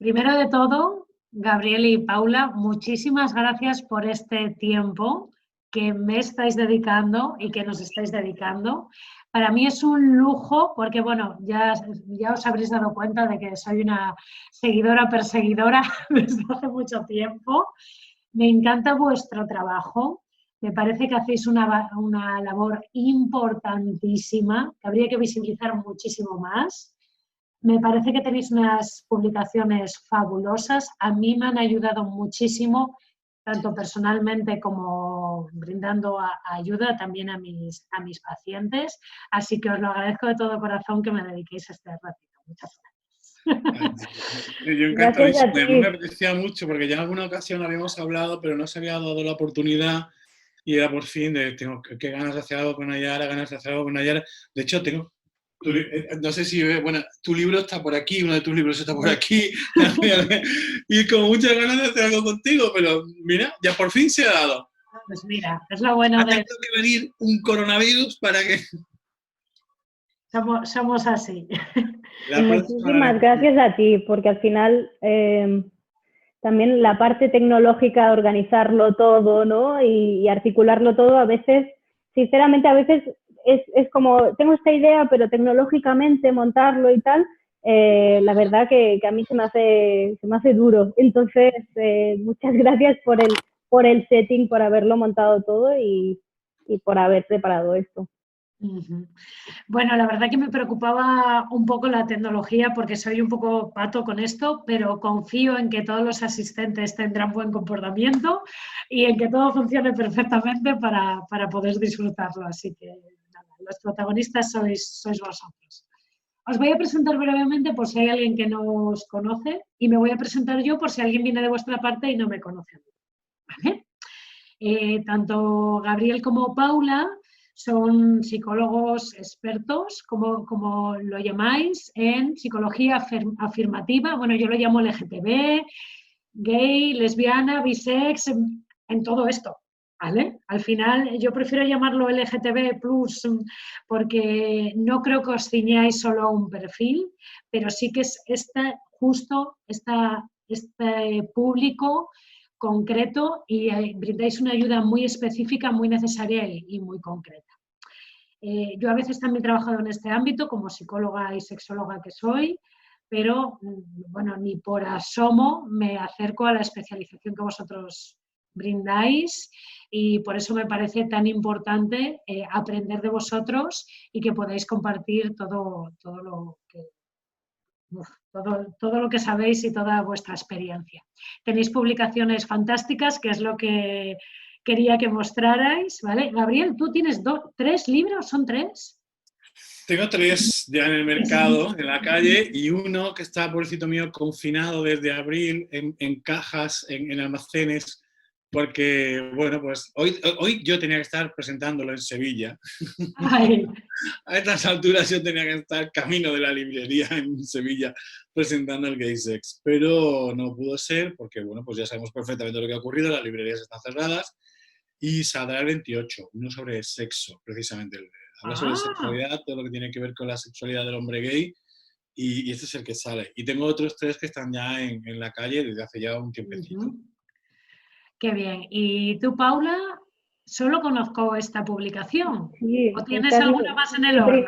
Primero de todo, Gabriel y Paula, muchísimas gracias por este tiempo que me estáis dedicando y que nos estáis dedicando. Para mí es un lujo porque, bueno, ya os habréis dado cuenta de que soy una seguidora perseguidora desde hace mucho tiempo. Me encanta vuestro trabajo. Me parece que hacéis una labor importantísima que habría que visibilizar muchísimo más. Me parece que tenéis unas publicaciones fabulosas. A mí me han ayudado muchísimo, tanto personalmente como brindando ayuda también a mis pacientes. Así que os lo agradezco de todo corazón que me dediquéis este ratito. Muchas gracias. Yo Gracias a encantadísimo. A mí ti. me apetecía mucho porque ya en alguna ocasión habíamos hablado, pero no se había dado la oportunidad y era por fin de, tengo qué ganas de hacer algo con Nayara, ganas de hacer algo con Nayara. De hecho, no sé si, bueno, tu libro está por aquí, uno de tus libros está por aquí, y con muchas ganas de hacer algo contigo, pero mira, ya por fin se ha dado. Pues mira, es lo bueno Ha de... tenido que venir un coronavirus para que... Somos así. Y muchísimas gracias a ti, porque al final también la parte tecnológica, organizarlo todo, ¿no? Y articularlo todo, a veces, sinceramente, a veces es como, tengo esta idea, pero tecnológicamente montarlo y tal, la verdad que a mí se me hace duro. Entonces, muchas gracias por el setting, por haberlo montado todo y por haber preparado esto. Bueno, la verdad que me preocupaba un poco la tecnología porque soy un poco pato con esto, pero confío en que todos los asistentes tendrán buen comportamiento y en que todo funcione perfectamente para poder disfrutarlo. Así que nada, los protagonistas sois vosotros. Os voy a presentar brevemente por si hay alguien que no os conoce y me voy a presentar yo por si alguien viene de vuestra parte y no me conoce. ¿Vale? Tanto Gabriel como Paula son psicólogos expertos, como lo llamáis, en psicología afirmativa. Bueno, yo lo llamo LGTB, gay, lesbiana, bisex, en todo esto. ¿Vale? Al final yo prefiero llamarlo LGTB+, porque no creo que os ciñáis solo a un perfil, pero sí que es este público concreto y brindáis una ayuda muy específica, muy necesaria y muy concreta. Yo a veces también he trabajado en este ámbito como psicóloga y sexóloga que soy, pero bueno, ni por asomo me acerco a la especialización que vosotros brindáis y por eso me parece tan importante aprender de vosotros y que podáis compartir todo lo que sabéis y toda vuestra experiencia. Tenéis publicaciones fantásticas, que es lo que quería que mostrarais, ¿vale? Gabriel, tú tienes 3 libros, ¿son 3? Tengo 3 ya en el mercado, en la calle, y uno que está, pobrecito mío, confinado desde abril en cajas, en almacenes, porque, bueno, pues hoy yo tenía que estar presentándolo en Sevilla. Ay. A estas alturas yo tenía que estar camino de la librería en Sevilla presentando el Gay Sex, pero no pudo ser porque, bueno, pues ya sabemos perfectamente lo que ha ocurrido, las librerías están cerradas y saldrá el 28, uno sobre sexo, precisamente. Habla sobre sexualidad, todo lo que tiene que ver con la sexualidad del hombre gay y este es el que sale. Y tengo otros 3 que están ya en la calle desde hace ya un tiempecito. Qué bien. ¿Y tú, Paula? Solo conozco esta publicación. Sí, ¿O tienes alguna más en el horno?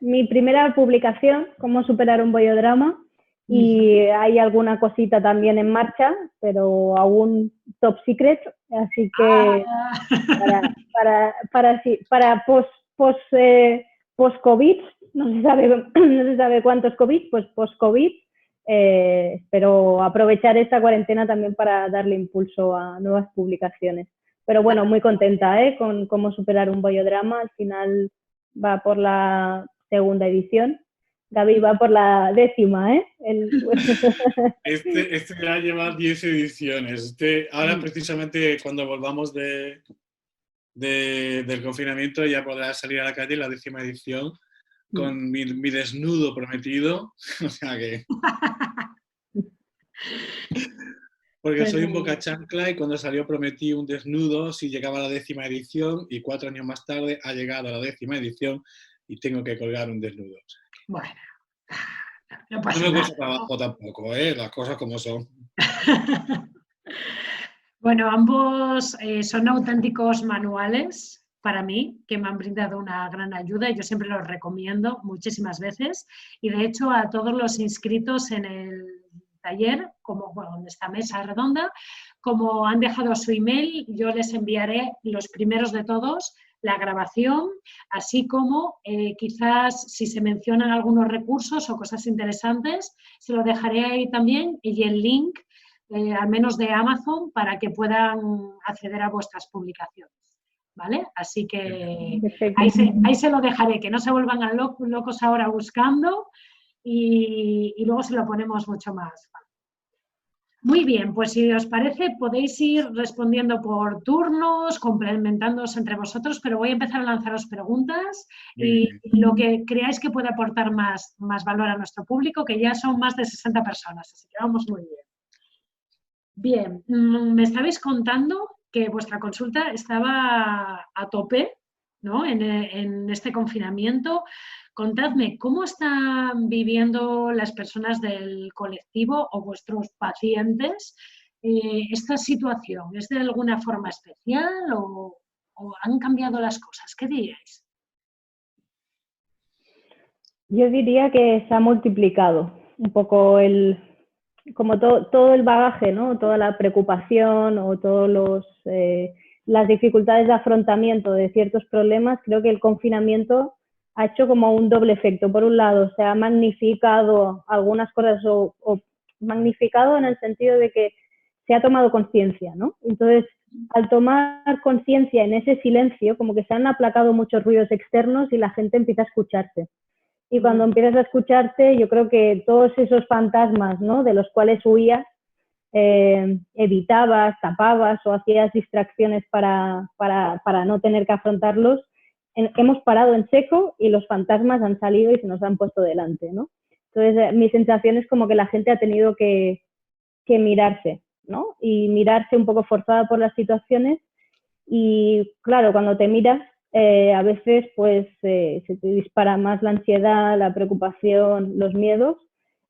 Mi primera publicación, Cómo superar un bollodrama, y hay alguna cosita también en marcha, pero aún top secret, así que para post-COVID, no se sabe cuántos COVID, pues post-COVID, espero aprovechar esta cuarentena también para darle impulso a nuevas publicaciones. Pero bueno, muy contenta con Cómo superar un bollodrama. Al final va por la 2ª edición. Gaby va por la 10ª, ¿eh? Este ya lleva 10 ediciones. Ahora precisamente cuando volvamos del confinamiento ya podrá salir a la calle la 10ª edición con mi desnudo prometido. O sea que... Porque soy un boca chancla y cuando salió prometí un desnudo si llegaba a la 10ª edición y 4 años más tarde ha llegado a la 10ª edición y tengo que colgar un desnudo. Bueno, No No pasa me nada. cuesta trabajo tampoco, ¿eh? Las cosas como son. Bueno, ambos son auténticos manuales para mí, que me han brindado una gran ayuda y yo siempre los recomiendo muchísimas veces. Y de hecho a todos los inscritos en el taller, como bueno, en esta mesa redonda, como han dejado su email, yo les enviaré los primeros de todos la grabación, así como quizás si se mencionan algunos recursos o cosas interesantes, se lo dejaré ahí también y el link al menos de Amazon, para que puedan acceder a vuestras publicaciones. ¿Vale? Así que ahí se lo dejaré, que no se vuelvan a locos ahora buscando y luego se lo ponemos mucho más. Muy bien, pues si os parece podéis ir respondiendo por turnos, complementándoos entre vosotros, pero voy a empezar a lanzaros preguntas y lo que creáis que puede aportar más valor a nuestro público, que ya son más de 60 personas, así que vamos muy bien. Bien, me estabais contando que vuestra consulta estaba a tope, ¿no? En este confinamiento. Contadme, ¿cómo están viviendo las personas del colectivo o vuestros pacientes esta situación? ¿Es de alguna forma especial o han cambiado las cosas? ¿Qué diríais? Yo diría que se ha multiplicado un poco como todo el bagaje, ¿no? Toda la preocupación o todas las dificultades de afrontamiento de ciertos problemas. Creo que el confinamiento ha hecho como un doble efecto. Por un lado, se ha magnificado algunas cosas o magnificado en el sentido de que se ha tomado conciencia, ¿no? Entonces, al tomar conciencia en ese silencio, como que se han aplacado muchos ruidos externos y la gente empieza a escucharse. Y cuando empiezas a escucharte, yo creo que todos esos fantasmas, ¿no? De los cuales huías, evitabas, tapabas o hacías distracciones para no tener que afrontarlos, hemos parado en seco y los fantasmas han salido y se nos han puesto delante, ¿no? Entonces, mi sensación es como que la gente ha tenido que mirarse, ¿no? Y mirarse un poco forzada por las situaciones y, claro, cuando te miras, a veces pues se te dispara más la ansiedad, la preocupación, los miedos,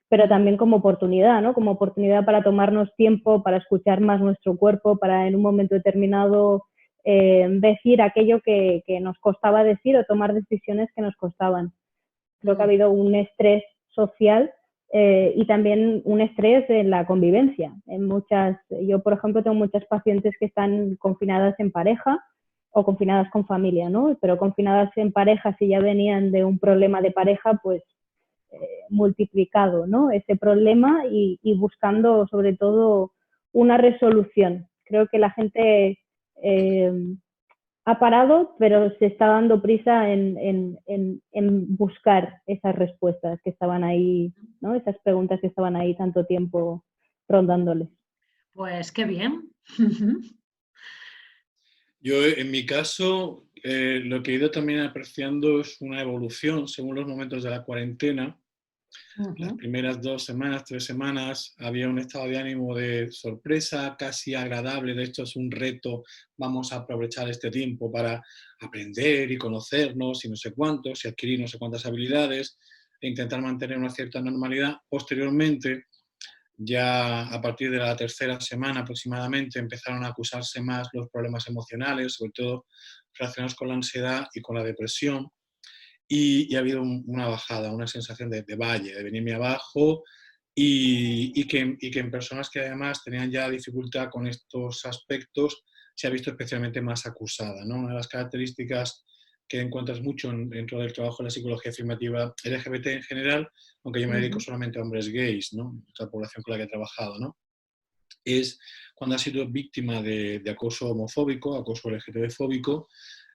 pero también como oportunidad, ¿no? Como oportunidad para tomarnos tiempo, para escuchar más nuestro cuerpo, para en un momento determinado decir aquello que nos costaba decir o tomar decisiones que nos costaban. Creo que ha habido un estrés social y también un estrés en la convivencia. Yo, por ejemplo, tengo muchas pacientes que están confinadas en pareja o confinadas con familia, ¿no? Pero confinadas en pareja, si ya venían de un problema de pareja, pues multiplicado, ¿no? Ese problema y buscando sobre todo una resolución. Creo que la gente ha parado, pero se está dando prisa en buscar esas respuestas que estaban ahí, ¿no? Esas preguntas que estaban ahí tanto tiempo rondándoles. Pues qué bien. Yo, en mi caso, lo que he ido también apreciando es una evolución según los momentos de la cuarentena. Las primeras 2 semanas, 3 semanas, había un estado de ánimo de sorpresa, casi agradable. De hecho, es un reto. Vamos a aprovechar este tiempo para aprender y conocernos y no sé cuántos, y adquirir no sé cuántas habilidades, e intentar mantener una cierta normalidad. Posteriormente, ya a partir de la 3.ª semana aproximadamente, empezaron a acusarse más los problemas emocionales, sobre todo relacionados con la ansiedad y con la depresión. Y ha habido una bajada, una sensación de valle, de venirme abajo y que en personas que además tenían ya dificultad con estos aspectos se ha visto especialmente más acusada, ¿no? Una de las características que encuentras mucho dentro del trabajo de la psicología afirmativa LGBT en general, aunque yo me dedico solamente a hombres gays, ¿no? Otra población con la que he trabajado, ¿no? Es cuando has sido víctima de acoso homofóbico, acoso LGTB-fóbico,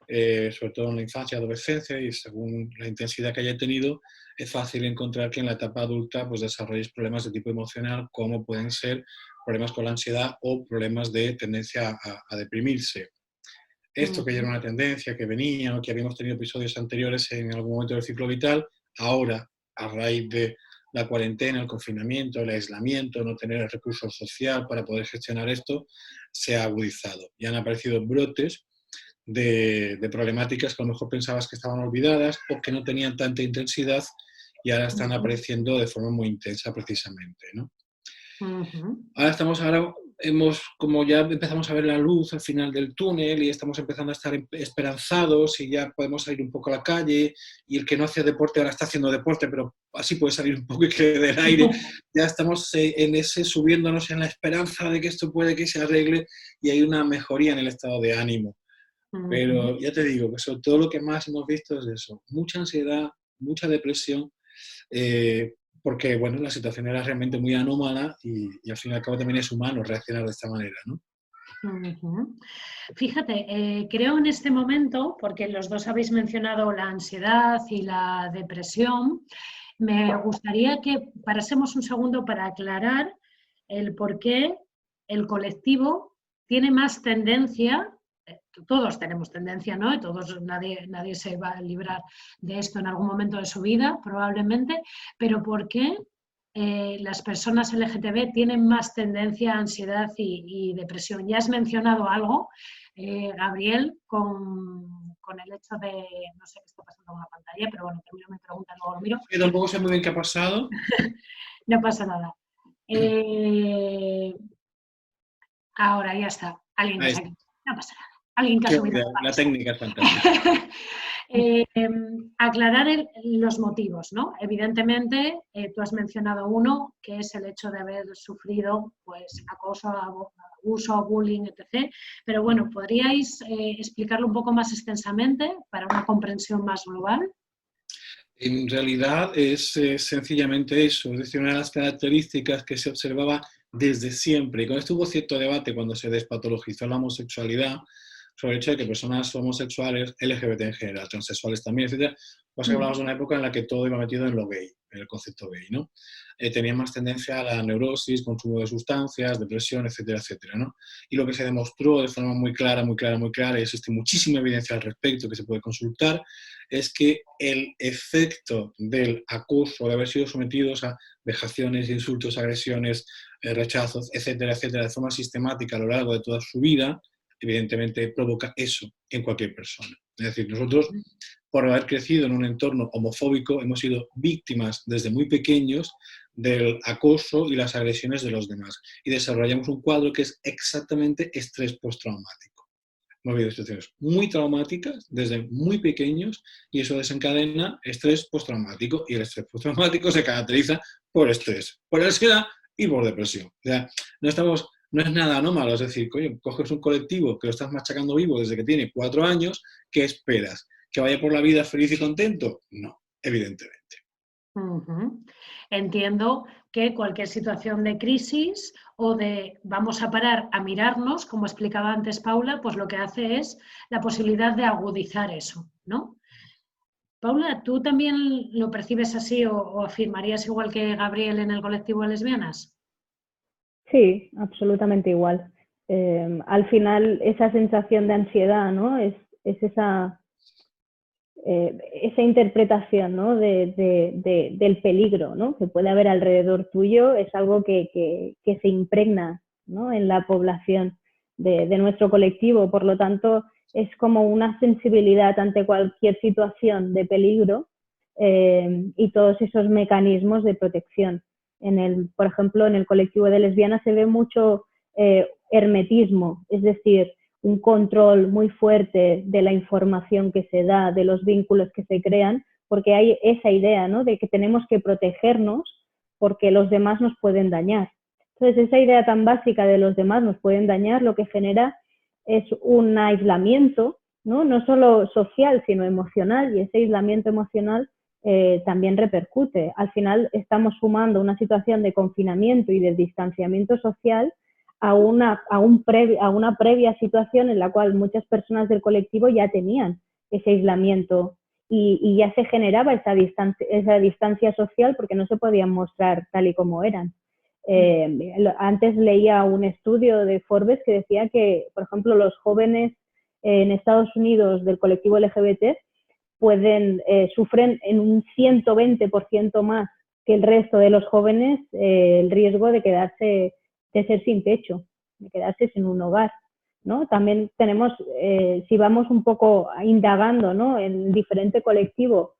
sobre todo en la infancia y adolescencia, y según la intensidad que haya tenido, es fácil encontrar que en la etapa adulta pues, desarrolles problemas de tipo emocional, como pueden ser problemas con la ansiedad o problemas de tendencia a deprimirse. Esto que ya era una tendencia que venía o que habíamos tenido episodios anteriores en algún momento del ciclo vital, ahora, a raíz de la cuarentena, el confinamiento, el aislamiento, no tener el recurso social para poder gestionar esto, se ha agudizado. Y han aparecido brotes de problemáticas que a lo mejor pensabas que estaban olvidadas o que no tenían tanta intensidad y ahora están apareciendo de forma muy intensa precisamente, ¿no? Ujú. Como ya empezamos a ver la luz al final del túnel y estamos empezando a estar esperanzados y ya podemos salir un poco a la calle, y el que no hace deporte ahora está haciendo deporte, pero así puede salir un poco y que le dé el aire. Ya estamos en ese, subiéndonos en la esperanza de que esto puede que se arregle y hay una mejoría en el estado de ánimo. Ujú. Pero ya te digo, que sobre todo lo que más hemos visto es eso, mucha ansiedad, mucha depresión, porque bueno, la situación era realmente muy anómala y al fin y al cabo también es humano reaccionar de esta manera, ¿no? Ujú. Fíjate, creo en este momento, porque los dos habéis mencionado la ansiedad y la depresión, me gustaría que parásemos un segundo para aclarar el por qué el colectivo tiene más tendencia, todos tenemos tendencia, ¿no? Y todos, nadie se va a librar de esto en algún momento de su vida, probablemente, pero por qué las personas LGTB tienen más tendencia a ansiedad y depresión. Ya has mencionado algo, Gabriel, con el hecho de, no sé qué está pasando con la pantalla, pero bueno, termino mi pregunta, luego lo miro. Yo tampoco sé muy bien qué ha pasado. No pasa nada. Ahora ya está. Alguien Ahí nos ha... está. No pasa nada. Alguien que ha subido. La técnica es fantástica. Aclarar los motivos, ¿no? Evidentemente, tú has mencionado uno, que es el hecho de haber sufrido pues, acoso, abuso, bullying, etc. Pero bueno, ¿podríais explicarlo un poco más extensamente para una comprensión más global? En realidad es sencillamente eso, es decir, una de las características que se observaba desde siempre, y con esto hubo cierto debate cuando se despatologizó la homosexualidad, sobre el hecho de que personas homosexuales, LGBT en general, transexuales también, etc., pues hablamos de una época en la que todo iba metido en lo gay, en el concepto gay, ¿no? Tenían más tendencia a la neurosis, consumo de sustancias, depresión, etcétera, etcétera, ¿no? Y lo que se demostró de forma muy clara, y existe muchísima evidencia al respecto que se puede consultar, es que el efecto del acoso, de haber sido sometidos a vejaciones, insultos, agresiones, rechazos, etcétera, etcétera, de forma sistemática a lo largo de toda su vida, evidentemente provoca eso en cualquier persona. Es decir, nosotros, por haber crecido en un entorno homofóbico, hemos sido víctimas desde muy pequeños del acoso y las agresiones de los demás. Y desarrollamos un cuadro que es exactamente estrés postraumático. Hemos vivido situaciones muy traumáticas desde muy pequeños y eso desencadena estrés postraumático. Y el estrés postraumático se caracteriza por estrés, por ansiedad y por depresión. O sea, no es nada anómalo, es decir, coño, coges un colectivo que lo estás machacando vivo desde que tiene 4 años, ¿qué esperas? ¿Que vaya por la vida feliz y contento? No, evidentemente. Uh-huh. Entiendo que cualquier situación de crisis o de vamos a parar a mirarnos, como explicaba antes Paula, pues lo que hace es la posibilidad de agudizar eso, ¿no? Paula, ¿tú también lo percibes así o afirmarías igual que Gabriel en el colectivo de lesbianas? Sí, absolutamente igual. Al final, esa sensación de ansiedad, ¿no? Es esa interpretación, ¿no? del peligro, ¿no? Que puede haber alrededor tuyo, es algo que se impregna, ¿no? En la población de nuestro colectivo. Por lo tanto, es como una sensibilidad ante cualquier situación de peligro y todos esos mecanismos de protección. Por ejemplo, en el colectivo de lesbianas se ve mucho hermetismo, es decir, un control muy fuerte de la información que se da, de los vínculos que se crean, porque hay esa idea, ¿no? De que tenemos que protegernos porque los demás nos pueden dañar. Entonces, esa idea tan básica de los demás nos pueden dañar lo que genera es un aislamiento, ¿no? No solo social, sino emocional, y ese aislamiento emocional también repercute. Al final estamos sumando una situación de confinamiento y de distanciamiento social a una previa situación en la cual muchas personas del colectivo ya tenían ese aislamiento y ya se generaba esa distancia social porque no se podían mostrar tal y como eran. Antes leía un estudio de Forbes que decía que, por ejemplo, los jóvenes en Estados Unidos del colectivo LGBT sufren en un 120% más que el resto de los jóvenes el riesgo de ser sin techo, de quedarse sin un hogar, ¿no? También tenemos, si vamos un poco indagando, ¿no? En diferente colectivo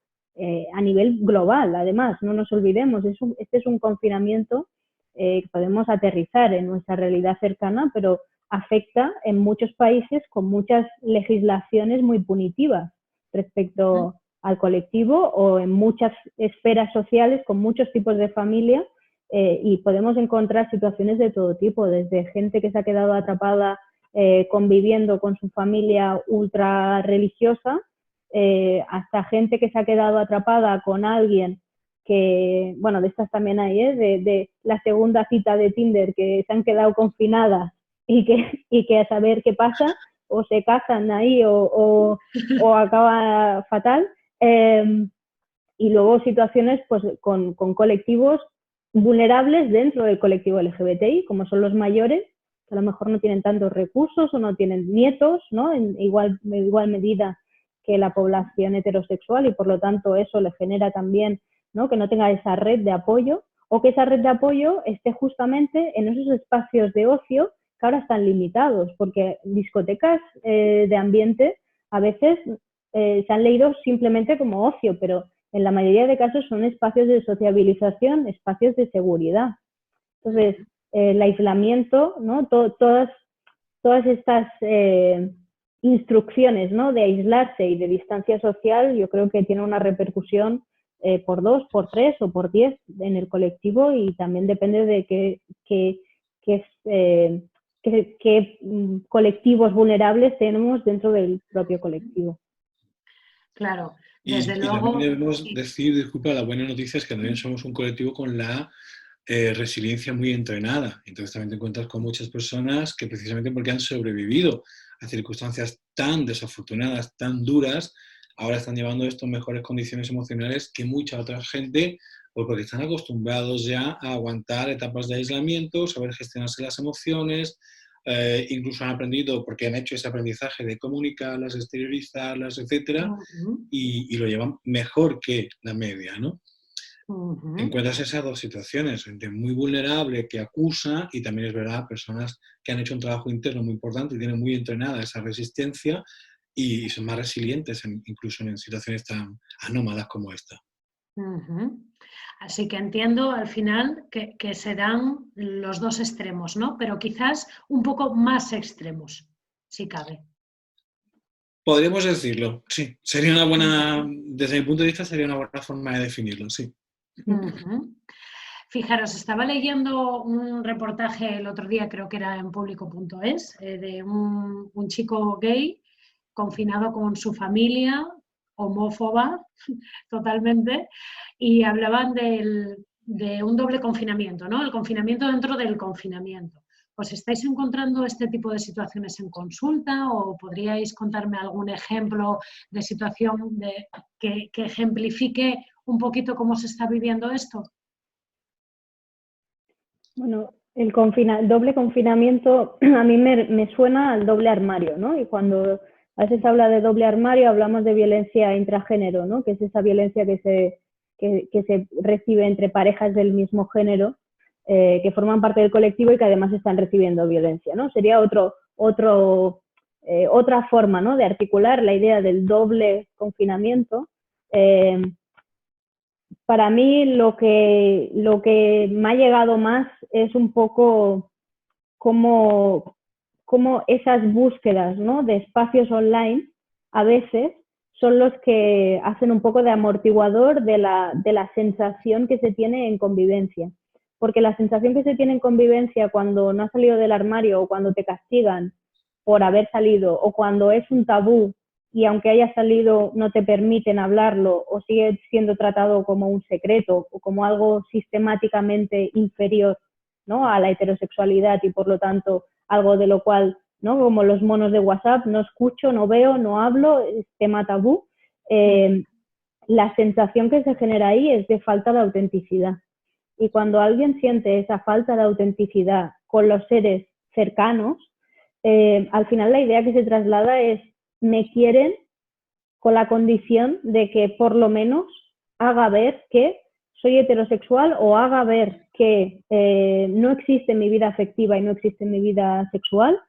a nivel global, además, no nos olvidemos, este es un confinamiento que podemos aterrizar en nuestra realidad cercana, pero afecta en muchos países con muchas legislaciones muy punitivas respecto al colectivo o en muchas esferas sociales con muchos tipos de familia y podemos encontrar situaciones de todo tipo, desde gente que se ha quedado atrapada conviviendo con su familia ultra religiosa hasta gente que se ha quedado atrapada con alguien que, bueno, de estas también hay, de la segunda cita de Tinder, que se han quedado confinadas y que a saber qué pasa, o se casan ahí o acaba fatal. Y luego situaciones pues, con colectivos vulnerables dentro del colectivo LGBTI, como son los mayores, que a lo mejor no tienen tantos recursos o no tienen nietos, ¿no? En igual medida que la población heterosexual y por lo tanto eso le genera también, ¿no? Que no tenga esa red de apoyo o que esa red de apoyo esté justamente en esos espacios de ocio que ahora están limitados, porque discotecas de ambiente a veces se han leído simplemente como ocio, pero en la mayoría de casos son espacios de sociabilización, espacios de seguridad. Entonces, el aislamiento, ¿no? Todas estas instrucciones, ¿no? De aislarse y de distancia social, yo creo que tiene una repercusión por 2, por 3 o por 10 en el colectivo y también depende de qué colectivos vulnerables tenemos dentro del propio colectivo. Claro, desde y luego. También debemos decir, disculpa, la buena noticia es que también somos un colectivo con la resiliencia muy entrenada. Entonces también te encuentras con muchas personas que precisamente porque han sobrevivido a circunstancias tan desafortunadas, tan duras, ahora están llevando esto en mejores condiciones emocionales que mucha otra gente, pues porque están acostumbrados ya a aguantar etapas de aislamiento, saber gestionarse las emociones, incluso han aprendido, porque han hecho ese aprendizaje de comunicarlas, exteriorizarlas, etcétera, y lo llevan mejor que la media, ¿no? Encuentras esas dos situaciones, gente muy vulnerable que acusa y también es verdad personas que han hecho un trabajo interno muy importante y tienen muy entrenada esa resistencia y son más resilientes incluso en situaciones tan anómalas como esta. Así que entiendo al final que serán los dos extremos, ¿no? Pero quizás un poco más extremos, si cabe. Podríamos decirlo, sí. Sería una buena, desde mi punto de vista, sería una buena forma de definirlo, sí. Fijaros, estaba leyendo un reportaje el otro día, creo que era en Público.es, de un chico gay confinado con su familia, homófoba totalmente, y hablaban de un doble confinamiento, ¿no? El confinamiento dentro del confinamiento. ¿Os estáis encontrando este tipo de situaciones en consulta o podríais contarme algún ejemplo de situación que ejemplifique un poquito cómo se está viviendo esto? Bueno, el doble confinamiento a mí me suena al doble armario, ¿no? Y cuando a veces habla de doble armario hablamos de violencia intragénero, ¿no? Que es esa violencia que se recibe entre parejas del mismo género que forman parte del colectivo y que además están recibiendo violencia, ¿no? Sería otra forma, ¿no? De articular la idea del doble confinamiento. Para mí lo que me ha llegado más es un poco como esas búsquedas, ¿no? De espacios online a veces son los que hacen un poco de amortiguador de la sensación que se tiene en convivencia. Porque la sensación que se tiene en convivencia cuando no has salido del armario o cuando te castigan por haber salido o cuando es un tabú y aunque hayas salido no te permiten hablarlo o sigue siendo tratado como un secreto o como algo sistemáticamente inferior, ¿no? A la heterosexualidad y por lo tanto algo de lo cual, ¿no? Como los monos de WhatsApp, no escucho, no veo, no hablo, es tema tabú. La sensación que se genera ahí es de falta de autenticidad. Y cuando alguien siente esa falta de autenticidad con los seres cercanos, al final la idea que se traslada es me quieren con la condición de que por lo menos haga ver que soy heterosexual o haga ver que no existe mi vida afectiva y no existe mi vida sexual.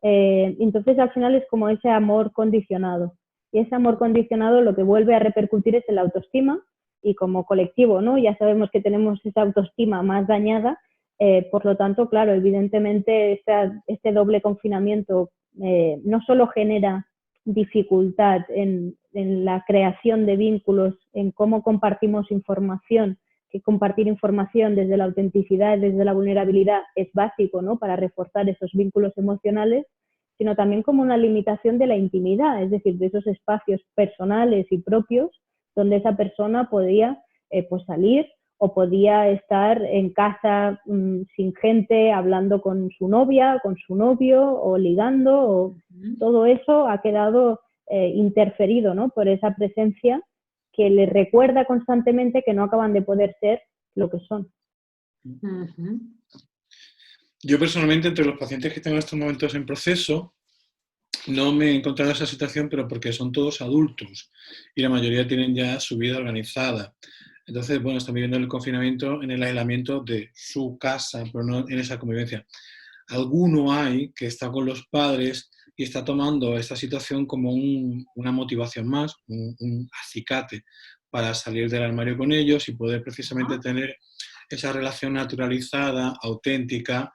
Entonces al final es como ese amor condicionado. y ese amor condicionado lo que vuelve a repercutir es en la autoestima y como colectivo, ¿no? Ya sabemos que tenemos esa autoestima más dañada, por lo tanto, claro, evidentemente este doble confinamiento no solo genera dificultad en la creación de vínculos, en cómo compartimos información, que compartir información desde la autenticidad, desde la vulnerabilidad es básico, ¿no? Para reforzar esos vínculos emocionales, sino también como una limitación de la intimidad, es decir, de esos espacios personales y propios donde esa persona podía pues salir o podía estar en casa sin gente, hablando con su novia, con su novio o ligando, o todo eso ha quedado interferido, ¿no? Por esa presencia que les recuerda constantemente que no acaban de poder ser lo que son. Yo personalmente, entre los pacientes que tengo en estos momentos en proceso, no me he encontrado esa situación, pero porque son todos adultos y la mayoría tienen ya su vida organizada. Entonces, bueno, están viviendo el confinamiento en el aislamiento de su casa, pero no en esa convivencia. Alguno hay que está con los padres y está tomando esta situación como una motivación más, un acicate para salir del armario con ellos y poder precisamente tener esa relación naturalizada, auténtica,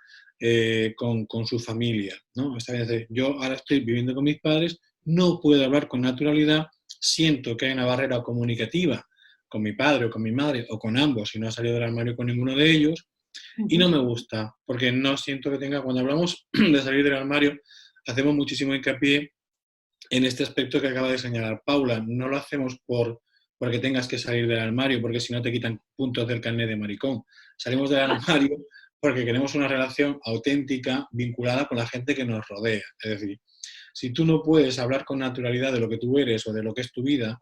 con su familia, ¿no? Esta vez yo ahora estoy viviendo con mis padres, no puedo hablar con naturalidad, siento que hay una barrera comunicativa con mi padre o con mi madre o con ambos si no he salido del armario con ninguno de ellos y no me gusta porque no siento que tenga, cuando hablamos de salir del armario hacemos muchísimo hincapié en este aspecto que acaba de señalar Paula, no lo hacemos porque tengas que salir del armario, porque si no te quitan puntos del carnet de maricón. Salimos del armario porque queremos una relación auténtica vinculada con la gente que nos rodea. Es decir, si tú no puedes hablar con naturalidad de lo que tú eres o de lo que es tu vida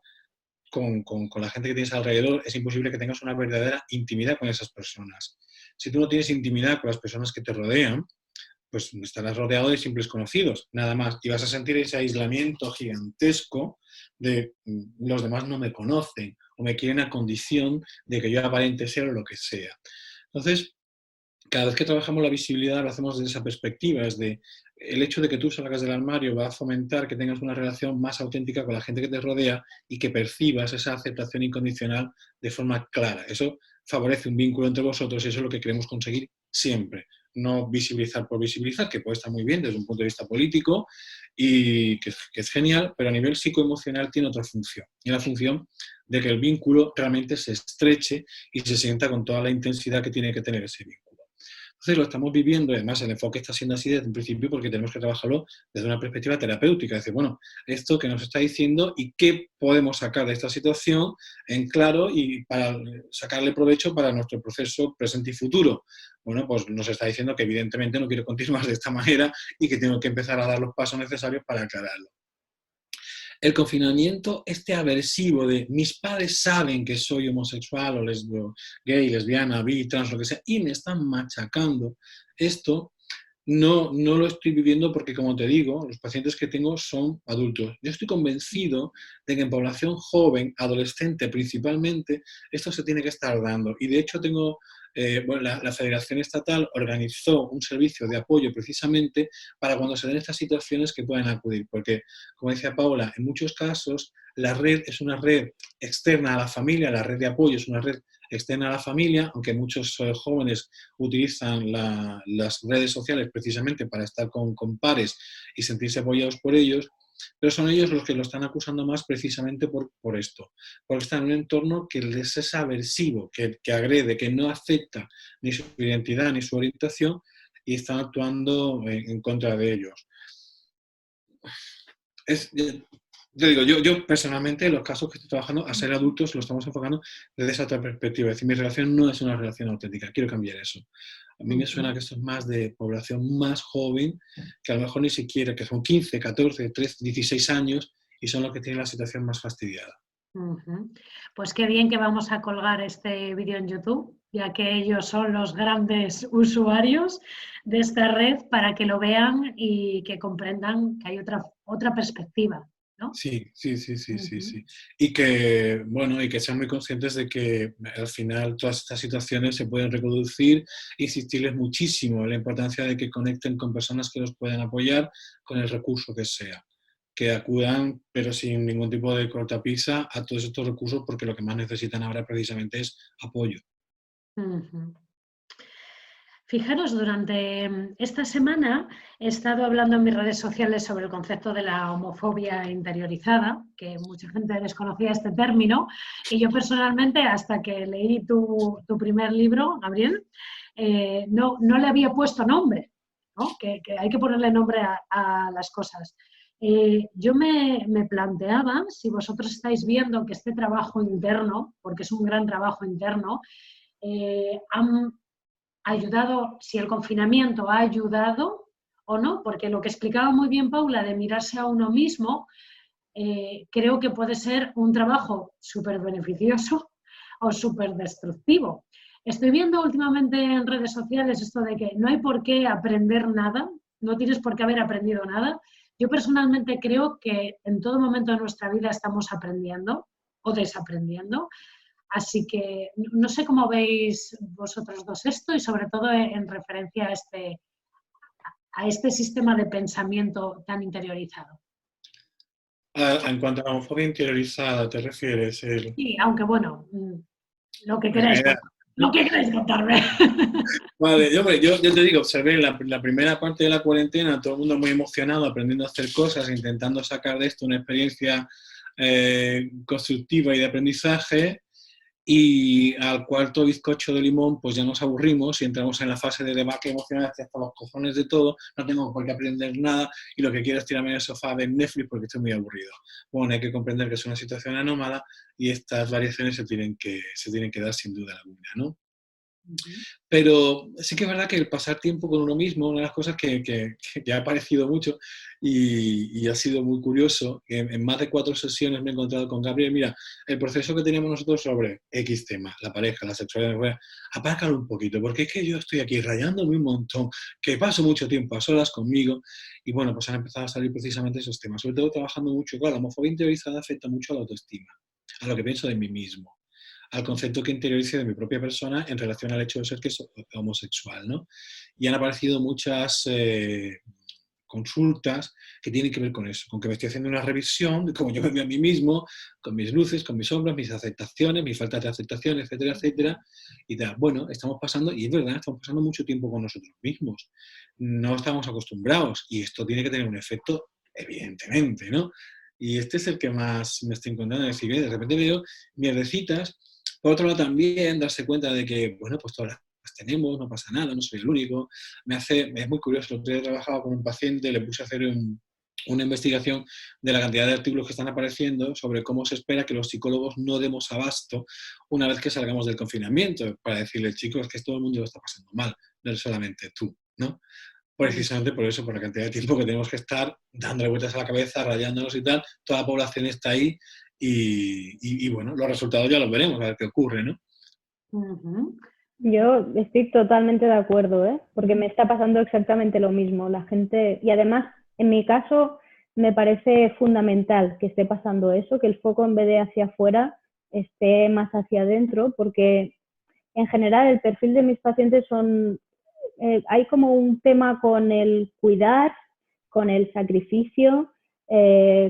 con la gente que tienes alrededor, es imposible que tengas una verdadera intimidad con esas personas. Si tú no tienes intimidad con las personas que te rodean, pues estarás rodeado de simples conocidos, nada más. Y vas a sentir ese aislamiento gigantesco de los demás no me conocen o me quieren a condición de que yo aparente ser o lo que sea. Entonces, cada vez que trabajamos la visibilidad lo hacemos desde esa perspectiva, es de el hecho de que tú salgas del armario va a fomentar que tengas una relación más auténtica con la gente que te rodea y que percibas esa aceptación incondicional de forma clara. Eso favorece un vínculo entre vosotros y eso es lo que queremos conseguir siempre. No visibilizar por visibilizar, que puede estar muy bien desde un punto de vista político y que es genial, pero a nivel psicoemocional tiene otra función. Y la función de que el vínculo realmente se estreche y se sienta con toda la intensidad que tiene que tener ese vínculo. Entonces lo estamos viviendo, además el enfoque está siendo así desde el principio porque tenemos que trabajarlo desde una perspectiva terapéutica, es decir, bueno, esto que nos está diciendo y qué podemos sacar de esta situación en claro y para sacarle provecho para nuestro proceso presente y futuro. Bueno, pues nos está diciendo que evidentemente no quiero continuar de esta manera y que tengo que empezar a dar los pasos necesarios para aclararlo. El confinamiento, este aversivo de mis padres saben que soy homosexual o gay, lesbiana, bi, trans, lo que sea, y me están machacando, esto no lo estoy viviendo porque, como te digo, los pacientes que tengo son adultos. Yo estoy convencido de que en población joven, adolescente principalmente, esto se tiene que estar dando. Y de hecho tengo... bueno, la Federación Estatal organizó un servicio de apoyo precisamente para cuando se den estas situaciones que puedan acudir, porque, como decía Paula, en muchos casos la red es una red externa a la familia, la red de apoyo es una red externa a la familia, aunque muchos jóvenes utilizan las redes sociales precisamente para estar con pares y sentirse apoyados por ellos, pero son ellos los que lo están acusando más precisamente por esto, porque están en un entorno que les es aversivo, que agrede, que no acepta ni su identidad ni su orientación y están actuando en contra de ellos. Te digo, yo personalmente, en los casos que estoy trabajando, a ser adultos, lo estamos enfocando desde esa otra perspectiva. Es decir, mi relación no es una relación auténtica, quiero cambiar eso. A mí me suena que esto es más de población más joven, que a lo mejor ni siquiera, que son 15, 14, 13, 16 años, y son los que tienen la situación más fastidiada. Pues qué bien que vamos a colgar este vídeo en YouTube, ya que ellos son los grandes usuarios de esta red, para que lo vean y que comprendan que hay otra perspectiva, ¿no? Sí. Y que, bueno, y que sean muy conscientes de que al final todas estas situaciones se pueden reproducir, insistirles muchísimo en la importancia de que conecten con personas que los puedan apoyar con el recurso que sea. que acudan, pero sin ningún tipo de cortapisa, a todos estos recursos, porque lo que más necesitan ahora precisamente es apoyo. Ujú. Fijaros, durante esta semana he estado hablando en mis redes sociales sobre el concepto de la homofobia interiorizada, que mucha gente desconocía este término, y yo personalmente, hasta que leí tu primer libro, Gabriel, no le había puesto nombre, ¿no? Que hay que ponerle nombre a las cosas. Yo me planteaba, si vosotros estáis viendo que este trabajo interno, porque es un gran trabajo interno, han ayudado, si el confinamiento ha ayudado o no, porque lo que explicaba muy bien Paula de mirarse a uno mismo, creo que puede ser un trabajo súper beneficioso o súper destructivo. Estoy viendo últimamente en redes sociales esto de que no hay por qué aprender nada, no tienes por qué haber aprendido nada. Yo personalmente creo que en todo momento de nuestra vida estamos aprendiendo o desaprendiendo. Así que no sé cómo veis vosotros dos esto y sobre todo en referencia a este sistema de pensamiento tan interiorizado. En cuanto a la homofobia interiorizada, ¿te refieres? Sí, aunque bueno, lo que queráis contarme. Vale, yo te digo, observé la primera parte de la cuarentena, todo el mundo muy emocionado, aprendiendo a hacer cosas, intentando sacar de esto una experiencia constructiva y de aprendizaje, y al cuarto bizcocho de limón pues ya nos aburrimos y entramos en la fase de debate emocional hasta los cojones de todo, no tengo por qué aprender nada y lo que quiero es tirarme en el sofá de Netflix porque estoy muy aburrido. Bueno, hay que comprender que es una situación anómala y estas variaciones se tienen que dar sin duda alguna, ¿no? Pero sí que es verdad que el pasar tiempo con uno mismo, una de las cosas que ya ha aparecido mucho y ha sido muy curioso, en más de 4 sesiones me he encontrado con Gabriel, mira, el proceso que teníamos nosotros sobre X tema, la pareja, la sexualidad, apárcalo un poquito, porque es que yo estoy aquí rayándome un montón, que paso mucho tiempo a solas conmigo, y bueno, pues han empezado a salir precisamente esos temas, sobre todo trabajando mucho, claro, la homofobia interiorizada afecta mucho a la autoestima, a lo que pienso de mí mismo, al concepto que interiorice de mi propia persona en relación al hecho de ser que soy homosexual, ¿no? Y han aparecido muchas consultas que tienen que ver con eso, con que me estoy haciendo una revisión de cómo yo me veo a mí mismo, con mis luces, con mis sombras, mis aceptaciones, mis faltas de aceptación, etcétera, etcétera. Y tal. Bueno, estamos pasando, y es verdad, estamos pasando mucho tiempo con nosotros mismos. No estamos acostumbrados y esto tiene que tener un efecto, evidentemente, ¿no? Y este es el que más me estoy encontrando, es decir, de repente veo mierdecitas. Por otro lado, también darse cuenta de que, bueno, pues todas las tenemos, no pasa nada, no soy el único. Es muy curioso, el otro día trabajaba con un paciente, le puse a hacer una investigación de la cantidad de artículos que están apareciendo sobre cómo se espera que los psicólogos no demos abasto una vez que salgamos del confinamiento, para decirle, chicos, que todo el mundo lo está pasando mal, no es solamente tú, ¿no? Precisamente por eso, por la cantidad de tiempo que tenemos que estar dándole vueltas a la cabeza, rayándonos y tal, toda la población está ahí y bueno, los resultados ya los veremos, a ver qué ocurre, ¿no? Yo estoy totalmente de acuerdo, ¿eh? Porque me está pasando exactamente lo mismo. La gente, y además, en mi caso, me parece fundamental que esté pasando eso, que el foco en vez de hacia afuera esté más hacia adentro, porque en general el perfil de mis pacientes hay como un tema con el cuidar, con el sacrificio,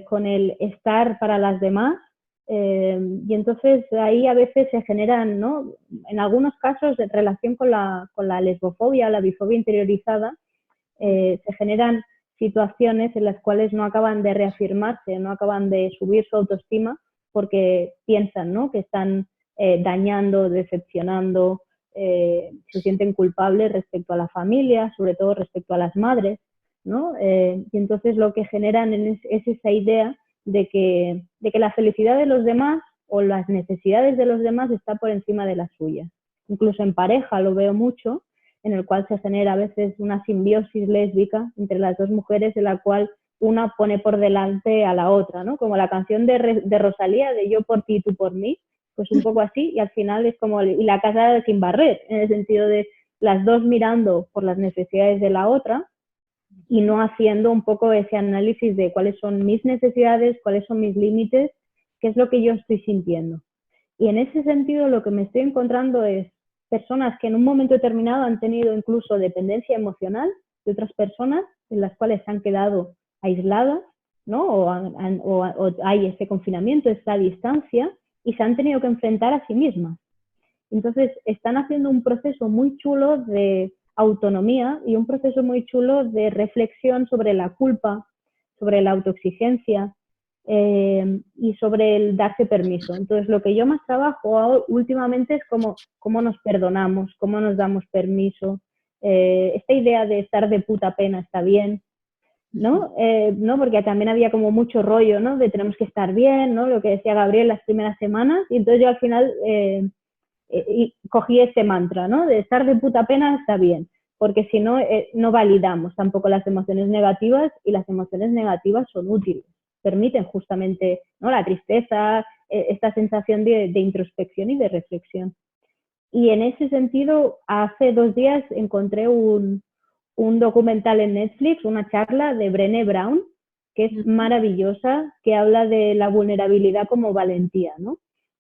con el estar para las demás. Y entonces ahí a veces se generan, ¿no? En algunos casos, en relación con la lesbofobia, la bifobia interiorizada, se generan situaciones en las cuales no acaban de reafirmarse, no acaban de subir su autoestima porque piensan, ¿no?, que están dañando, decepcionando, se sienten culpables respecto a la familia, sobre todo respecto a las madres, ¿no? Y entonces lo que generan es esa idea de que la felicidad de los demás o las necesidades de los demás está por encima de las suyas. Incluso en pareja lo veo mucho, en el cual se genera a veces una simbiosis lésbica entre las dos mujeres en la cual una pone por delante a la otra, ¿no? Como la canción de Rosalía, de yo por ti y tú por mí, pues un poco así, y al final es como y la casa sin barrer, en el sentido de las dos mirando por las necesidades de la otra y no haciendo un poco ese análisis de cuáles son mis necesidades, cuáles son mis límites, qué es lo que yo estoy sintiendo. Y en ese sentido lo que me estoy encontrando es personas que en un momento determinado han tenido incluso dependencia emocional de otras personas en las cuales se han quedado aisladas ¿no? O hay ese confinamiento, esta distancia, y se han tenido que enfrentar a sí mismas. Entonces, están haciendo un proceso muy chulo de autonomía y un proceso muy chulo de reflexión sobre la culpa, sobre la autoexigencia y sobre el darse permiso. Entonces, lo que yo más trabajo últimamente es cómo nos perdonamos, cómo nos damos permiso. Esta idea de estar de puta pena está bien, ¿no? ¿no? Porque también había como mucho rollo, ¿no? De tenemos que estar bien, ¿no? Lo que decía Gabriel las primeras semanas. Y entonces yo al final y cogí este mantra, ¿no? De estar de puta pena está bien, porque si no, no validamos tampoco las emociones negativas, y las emociones negativas son útiles, permiten justamente, ¿no? La tristeza, esta sensación de introspección y de reflexión. Y en ese sentido, hace 2 días encontré un documental en Netflix, una charla de Brené Brown, que es maravillosa, que habla de la vulnerabilidad como valentía, ¿no?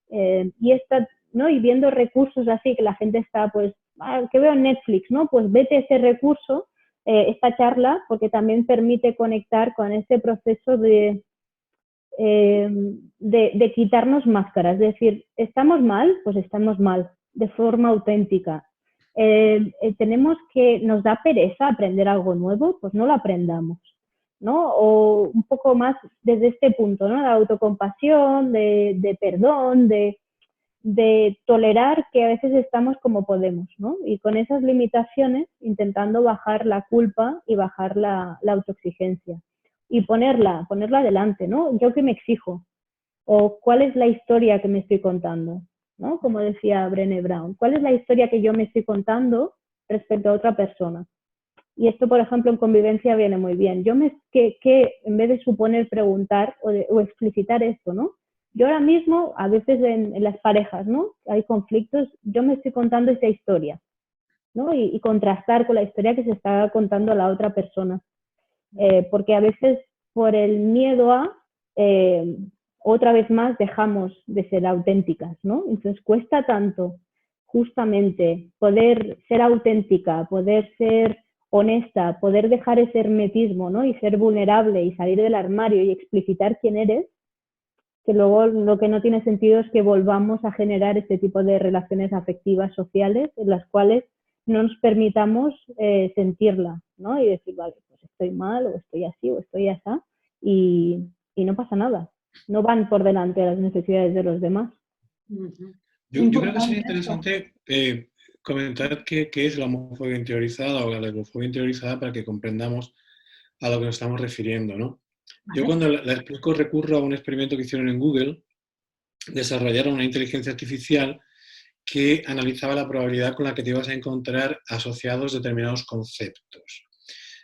Y esta, ¿no? Y viendo recursos así, que la gente está, pues, que veo en Netflix, ¿no? Pues vete ese recurso, esta charla, porque también permite conectar con ese proceso de quitarnos máscaras, es decir, ¿estamos mal? Pues estamos mal, de forma auténtica. Tenemos que, nos da pereza aprender algo nuevo, pues no lo aprendamos, ¿no? O un poco más desde este punto, ¿no? De autocompasión, de perdón, de tolerar que a veces estamos como podemos, ¿no? Y con esas limitaciones intentando bajar la culpa y bajar la autoexigencia. Y ponerla adelante, ¿no? Yo que me exijo, o cuál es la historia que me estoy contando, ¿no? Como decía Brené Brown, ¿cuál es la historia que yo me estoy contando respecto a otra persona? Y esto, por ejemplo, en convivencia viene muy bien. Que en vez de suponer, preguntar o explicitar esto, ¿no? Yo ahora mismo, a veces en las parejas, ¿no? Hay conflictos, yo me estoy contando esa historia, ¿no? Y contrastar con la historia que se está contando la otra persona. Porque a veces por el miedo a, otra vez más dejamos de ser auténticas, ¿no? Entonces cuesta tanto justamente poder ser auténtica, poder ser honesta, poder dejar ese hermetismo, ¿no? Y ser vulnerable y salir del armario y explicitar quién eres, que luego lo que no tiene sentido es que volvamos a generar este tipo de relaciones afectivas sociales en las cuales no nos permitamos sentirla, ¿no? Y decir, vale, pues estoy mal, o estoy así, o estoy así, y no pasa nada. No van por delante de las necesidades de los demás. Yo creo que sería interesante comentar qué es la homofobia interiorizada o la lesbofobia interiorizada para que comprendamos a lo que nos estamos refiriendo, ¿no? Yo cuando la explico recurro a un experimento que hicieron en Google. Desarrollaron una inteligencia artificial que analizaba la probabilidad con la que te ibas a encontrar asociados determinados conceptos.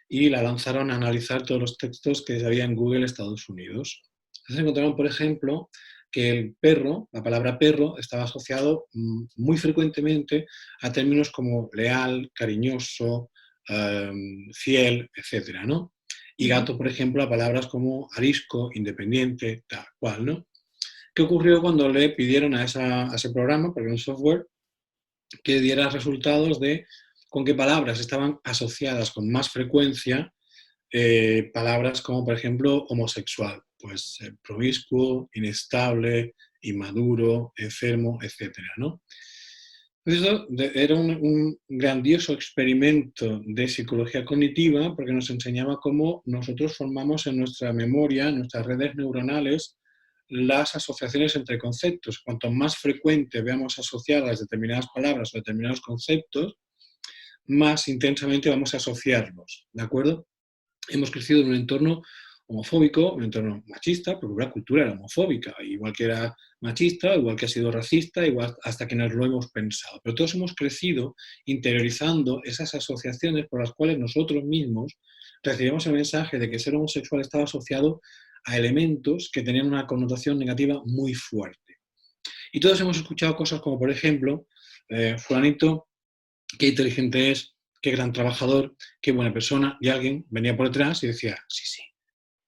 Y la lanzaron a analizar todos los textos que había en Google Estados Unidos. Entonces encontraron, por ejemplo, que el perro, la palabra perro, estaba asociado muy frecuentemente a términos como leal, cariñoso, fiel, etc., ¿no? Y gato, por ejemplo, a palabras como arisco, independiente, tal cual, ¿no? ¿Qué ocurrió cuando le pidieron a ese programa, porque era un software, que diera resultados de con qué palabras estaban asociadas con más frecuencia palabras como, por ejemplo, homosexual? Pues promiscuo, inestable, inmaduro, enfermo, etcétera, ¿no? Eso era un grandioso experimento de psicología cognitiva porque nos enseñaba cómo nosotros formamos en nuestra memoria, en nuestras redes neuronales, las asociaciones entre conceptos. Cuanto más frecuente veamos asociadas determinadas palabras o determinados conceptos, más intensamente vamos a asociarlos, ¿de acuerdo? Hemos crecido en un entorno homofóbico, un entorno machista, porque la cultura era homofóbica, igual que era machista, igual que ha sido racista, igual hasta que nos lo hemos pensado. Pero todos hemos crecido interiorizando esas asociaciones por las cuales nosotros mismos recibimos el mensaje de que ser homosexual estaba asociado a elementos que tenían una connotación negativa muy fuerte. Y todos hemos escuchado cosas como, por ejemplo, fulanito, qué inteligente es, qué gran trabajador, qué buena persona, y alguien venía por detrás y decía, sí,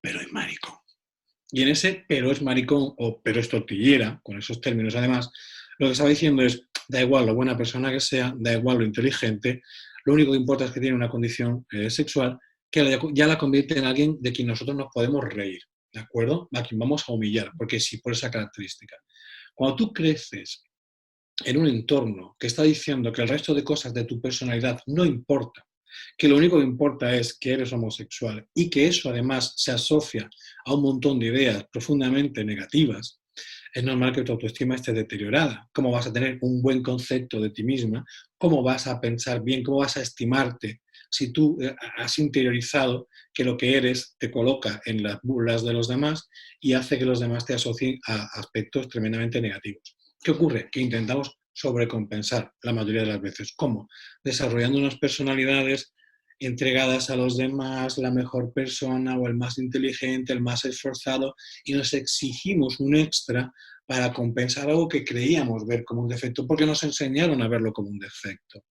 pero es maricón. Y en ese pero es maricón o pero es tortillera, con esos términos además, lo que estaba diciendo es, da igual lo buena persona que sea, da igual lo inteligente, lo único que importa es que tiene una condición sexual que ya la convierte en alguien de quien nosotros nos podemos reír. ¿de acuerdo? A quien vamos a humillar, porque sí, por esa característica. Cuando tú creces en un entorno que está diciendo que el resto de cosas de tu personalidad no importa, que lo único que importa es que eres homosexual y que eso además se asocia a un montón de ideas profundamente negativas, es normal que tu autoestima esté deteriorada. ¿Cómo vas a tener un buen concepto de ti misma? ¿Cómo vas a pensar bien? ¿Cómo vas a estimarte si tú has interiorizado que lo que eres te coloca en las burlas de los demás y hace que los demás te asocien a aspectos tremendamente negativos? ¿Qué ocurre? Que intentamos sobrecompensar la mayoría de las veces. ¿Cómo? Desarrollando unas personalidades entregadas a los demás, la mejor persona o el más inteligente, el más esforzado, y nos exigimos un extra para compensar algo que creíamos ver como un defecto, porque nos enseñaron a verlo como un defecto.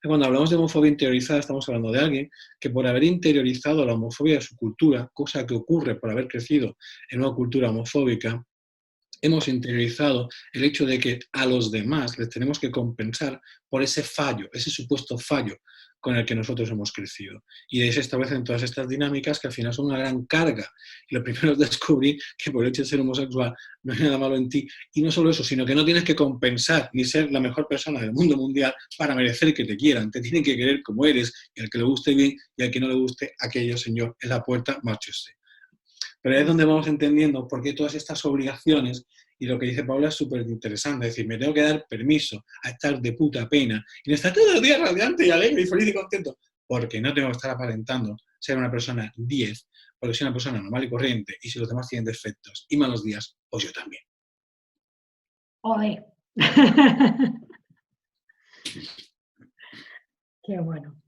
Cuando hablamos de homofobia interiorizada, estamos hablando de alguien que por haber interiorizado la homofobia de su cultura, cosa que ocurre por haber crecido en una cultura homofóbica, hemos interiorizado el hecho de que a los demás les tenemos que compensar por ese fallo, ese supuesto fallo con el que nosotros hemos crecido. Y de ahí se establecen todas estas dinámicas que al final son una gran carga. Y lo primero es descubrir que por el hecho de ser homosexual no hay nada malo en ti. Y no solo eso, sino que no tienes que compensar ni ser la mejor persona del mundo mundial para merecer que te quieran. Te tienen que querer como eres, y al que le guste bien y al que no le guste, aquello, señor, en la puerta, márchese. Pero es donde vamos entendiendo por qué todas estas obligaciones, y lo que dice Paula es súper interesante, es decir, me tengo que dar permiso a estar de puta pena y no estar todos los días radiante y alegre y feliz y contento, porque no tengo que estar aparentando ser una persona 10, porque soy una persona normal y corriente, y si los demás tienen defectos y malos días, pues yo también. Joder. Qué bueno.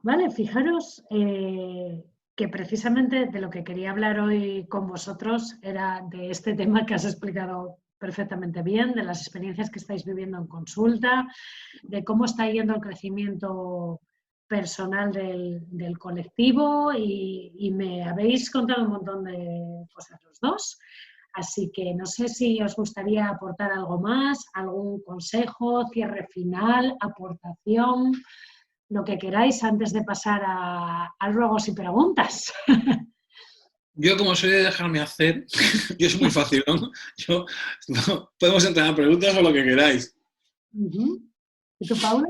Vale, fijaros que precisamente de lo que quería hablar hoy con vosotros era de este tema que has explicado perfectamente bien, de las experiencias que estáis viviendo en consulta, de cómo está yendo el crecimiento personal del colectivo y me habéis contado un montón de cosas los dos. Así que no sé si os gustaría aportar algo más, algún consejo, cierre final, aportación, lo que queráis antes de pasar a ruegos y preguntas. Yo, como soy de dejarme hacer, yo soy muy fácil, ¿no? Podemos entrar a preguntas o lo que queráis. ¿Y tú, Paula?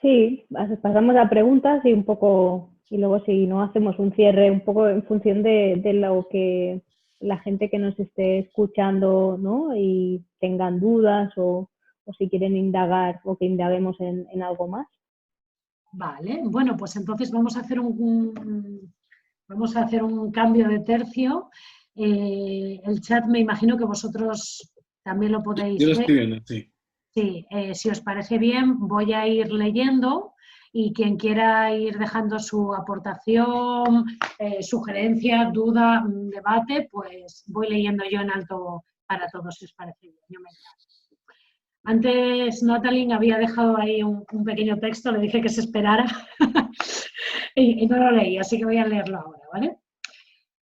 Sí, pasamos a preguntas y un poco, y luego si no hacemos un cierre un poco en función de lo que la gente que nos esté escuchando, ¿no? Y tengan dudas o si quieren indagar o que indaguemos en algo más. Vale, bueno, pues entonces vamos a hacer un cambio de tercio. El chat me imagino que vosotros también lo podéis Yo lo ver. estoy viendo, sí. Sí, si os parece bien, voy a ir leyendo y quien quiera ir dejando su aportación, sugerencia, duda, debate, pues voy leyendo yo en alto para todos, si os parece bien. Yo me encargo. Antes Natalie había dejado ahí un pequeño texto, le dije que se esperara y no lo leí, así que voy a leerlo ahora, ¿vale?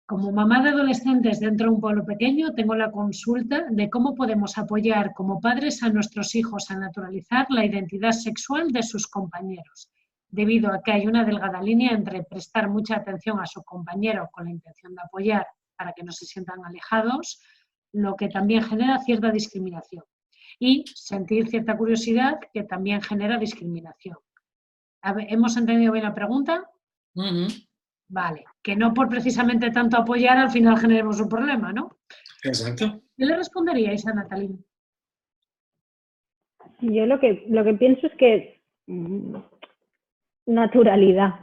Como mamá de adolescentes dentro de un pueblo pequeño, tengo la consulta de cómo podemos apoyar como padres a nuestros hijos a naturalizar la identidad sexual de sus compañeros, debido a que hay una delgada línea entre prestar mucha atención a su compañero con la intención de apoyar para que no se sientan alejados, lo que también genera cierta discriminación, y sentir cierta curiosidad que también genera discriminación. ¿Hemos entendido bien la pregunta? Vale, que no por precisamente tanto apoyar al final generemos un problema, ¿no? Exacto. ¿Qué le responderíais a Natalie? Yo lo que pienso es que naturalidad,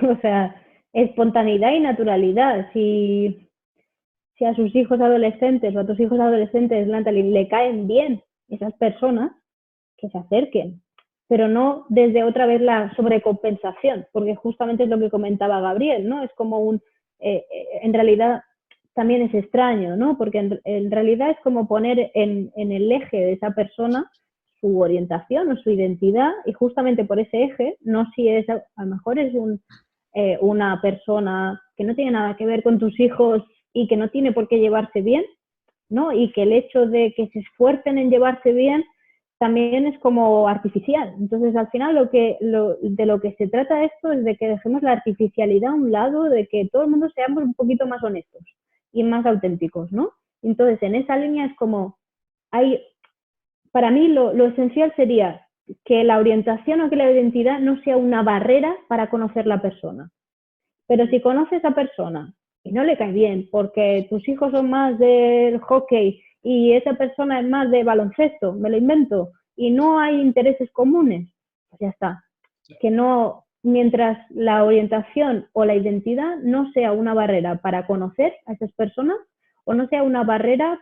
o sea, espontaneidad y naturalidad. Si a sus hijos adolescentes o a tus hijos adolescentes, Natalie, le caen bien esas personas, que se acerquen, pero no desde otra vez la sobrecompensación, porque justamente es lo que comentaba Gabriel, ¿no? Es como en realidad también es extraño, ¿no? Porque en realidad es como poner en el eje de esa persona su orientación o su identidad, y justamente por ese eje, no si es, a lo mejor es una persona que no tiene nada que ver con tus hijos y que no tiene por qué llevarse bien, ¿no? Y que el hecho de que se esfuercen en llevarse bien también es como artificial. Entonces, al final, de lo que se trata esto es de que dejemos la artificialidad a un lado, de que todo el mundo seamos un poquito más honestos y más auténticos, ¿no? Entonces, en esa línea es como, para mí lo esencial sería que la orientación o que la identidad no sea una barrera para conocer la persona. Pero si conoces a esa persona y no le cae bien porque tus hijos son más del hockey y esa persona es más de baloncesto, me lo invento, y no hay intereses comunes, pues ya está. Que no, mientras la orientación o la identidad no sea una barrera para conocer a esas personas o no sea una barrera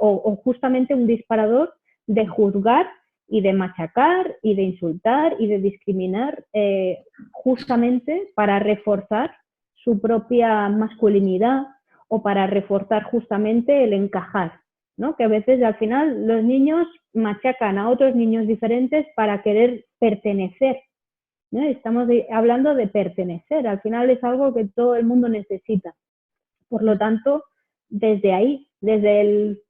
o justamente un disparador de juzgar y de machacar y de insultar y de discriminar justamente para reforzar su propia masculinidad o para reforzar justamente el encajar, ¿no? Que a veces al final los niños machacan a otros niños diferentes para querer pertenecer, ¿no? Estamos hablando de pertenecer, al final es algo que todo el mundo necesita. Por lo tanto, desde ahí, desde el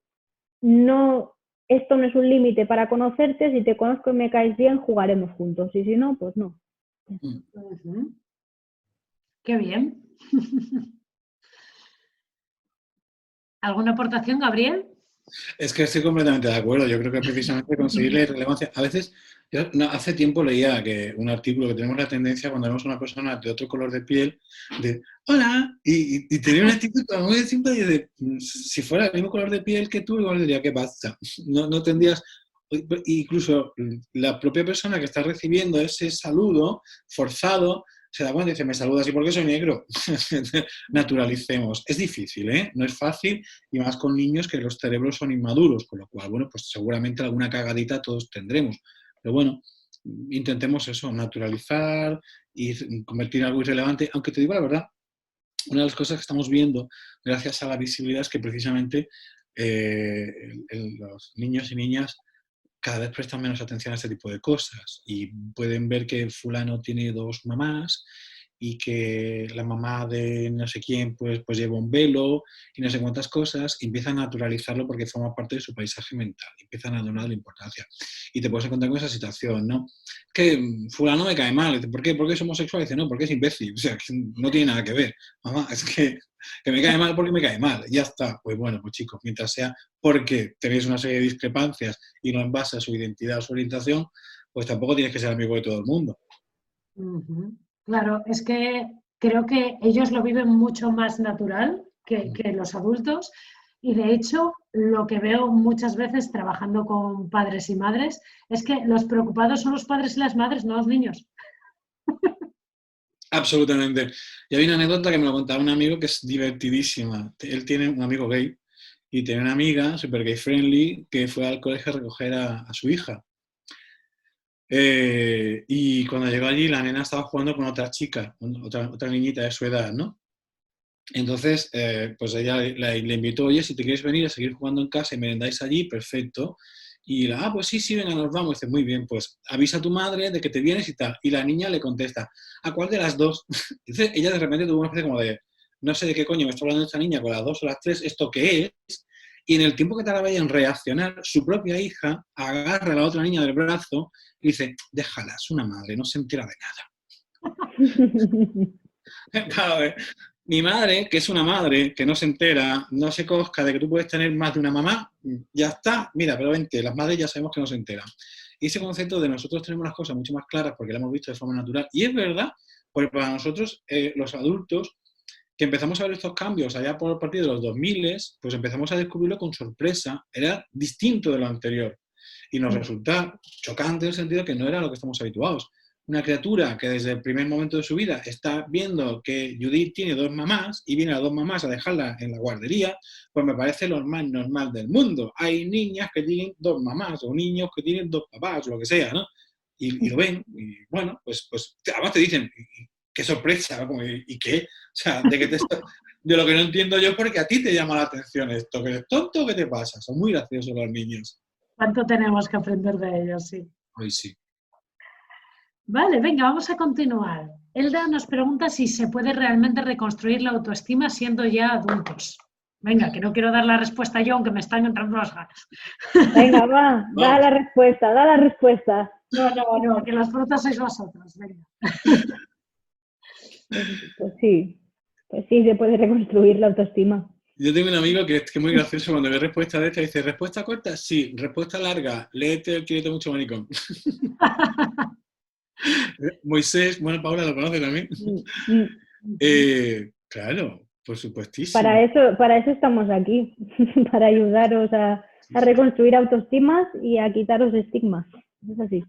no... Esto no es un límite para conocerte, si te conozco y me caes bien, jugaremos juntos, y si no, pues no. Qué bien. ¿Alguna aportación, Gabriel? Es que estoy completamente de acuerdo. Yo creo que precisamente conseguirle relevancia. A veces, hace tiempo leía un artículo que tenemos la tendencia cuando vemos a una persona de otro color de piel, de hola, y tenía una actitud muy simple y de si fuera el mismo color de piel que tú, igual diría, ¿qué pasa? No tendrías. Incluso la propia persona que está recibiendo ese saludo forzado se da cuenta y dice, me saludas y ¿por qué soy negro? Naturalicemos. Es difícil, ¿eh? No es fácil, y más con niños que los cerebros son inmaduros, con lo cual, bueno, pues seguramente alguna cagadita todos tendremos. Pero bueno, intentemos eso, naturalizar y convertir en algo irrelevante. Aunque te digo la verdad, una de las cosas que estamos viendo, gracias a la visibilidad, es que precisamente los niños y niñas cada vez prestan menos atención a este tipo de cosas y pueden ver que fulano tiene 2 mamás y que la mamá de no sé quién pues lleva un velo y no sé cuántas cosas, y empiezan a naturalizarlo porque forma parte de su paisaje mental, empiezan a darle importancia. Y te puedes encontrar con esa situación, ¿no? Que fulano me cae mal. Dice, ¿por qué? ¿Por qué es homosexual? Dice, no, porque es imbécil. O sea, no tiene nada que ver. Mamá, es que me cae mal porque me cae mal. Ya está. Pues bueno, pues chicos, mientras sea porque tenéis una serie de discrepancias y no en base a su identidad o su orientación, pues tampoco tienes que ser amigo de todo el mundo. Claro, es que creo que ellos lo viven mucho más natural que los adultos, y de hecho lo que veo muchas veces trabajando con padres y madres es que los preocupados son los padres y las madres, no los niños. Absolutamente. Y hay una anécdota que me lo contaba un amigo que es divertidísima. Él tiene un amigo gay y tiene una amiga super gay friendly que fue al colegio a recoger a su hija. Y cuando llegó allí, la nena estaba jugando con otra chica, otra niñita de su edad, ¿no? Entonces, pues ella le invitó, oye, si te quieres venir a seguir jugando en casa y merendáis allí, perfecto. Y pues sí, venga, nos vamos. Dice, muy bien, pues avisa a tu madre de que te vienes y tal. Y la niña le contesta, ¿a cuál de las dos? Entonces, ella de repente tuvo una especie como de, no sé de qué coño me está hablando esta niña con las 2 o las 3, ¿esto qué es? Y en el tiempo que tardaba ella en reaccionar, su propia hija agarra a la otra niña del brazo y dice, déjala, es una madre, no se entera de nada. Claro, mi madre, que es una madre, que no se entera, no se cosca de que tú puedes tener más de una mamá, ya está, mira, pero vente, las madres ya sabemos que no se enteran. Y ese concepto de nosotros tenemos las cosas mucho más claras porque lo hemos visto de forma natural, y es verdad, porque para nosotros, los adultos, que empezamos a ver estos cambios allá por a partir de los 2000, pues empezamos a descubrirlo con sorpresa, era distinto de lo anterior. Y nos resulta chocante en el sentido que no era lo que estamos habituados. Una criatura que desde el primer momento de su vida está viendo que Judith tiene 2 mamás y viene a 2 mamás a dejarla en la guardería, pues me parece lo más normal del mundo. Hay niñas que tienen 2 mamás o niños que tienen 2 papás o lo que sea, ¿no? Y lo ven y bueno, pues además te dicen, qué sorpresa, ¿no? ¿Y qué? O sea, de lo que no entiendo yo es porque a ti te llama la atención esto, que eres tonto o qué te pasa. Son muy graciosos los niños. ¿Cuánto tenemos que aprender de ellos? Sí. Hoy sí. Vale, venga, vamos a continuar. Elda nos pregunta si se puede realmente reconstruir la autoestima siendo ya adultos. Venga, que no quiero dar la respuesta yo, aunque me están entrando las ganas. Venga, va, da la respuesta, da la respuesta. No, que las frutas sois vosotros, venga. Pues sí, se puede reconstruir la autoestima. Yo tengo un amigo que es muy gracioso cuando ve respuesta de esta, dice, ¿respuesta corta? Sí. ¿Respuesta larga? Léete el Quítate mucho maricón. Moisés, bueno, Paula lo conoce también. Claro, por supuestísimo. Para eso estamos aquí, para ayudaros a reconstruir autoestimas y a quitaros estigmas. Es así.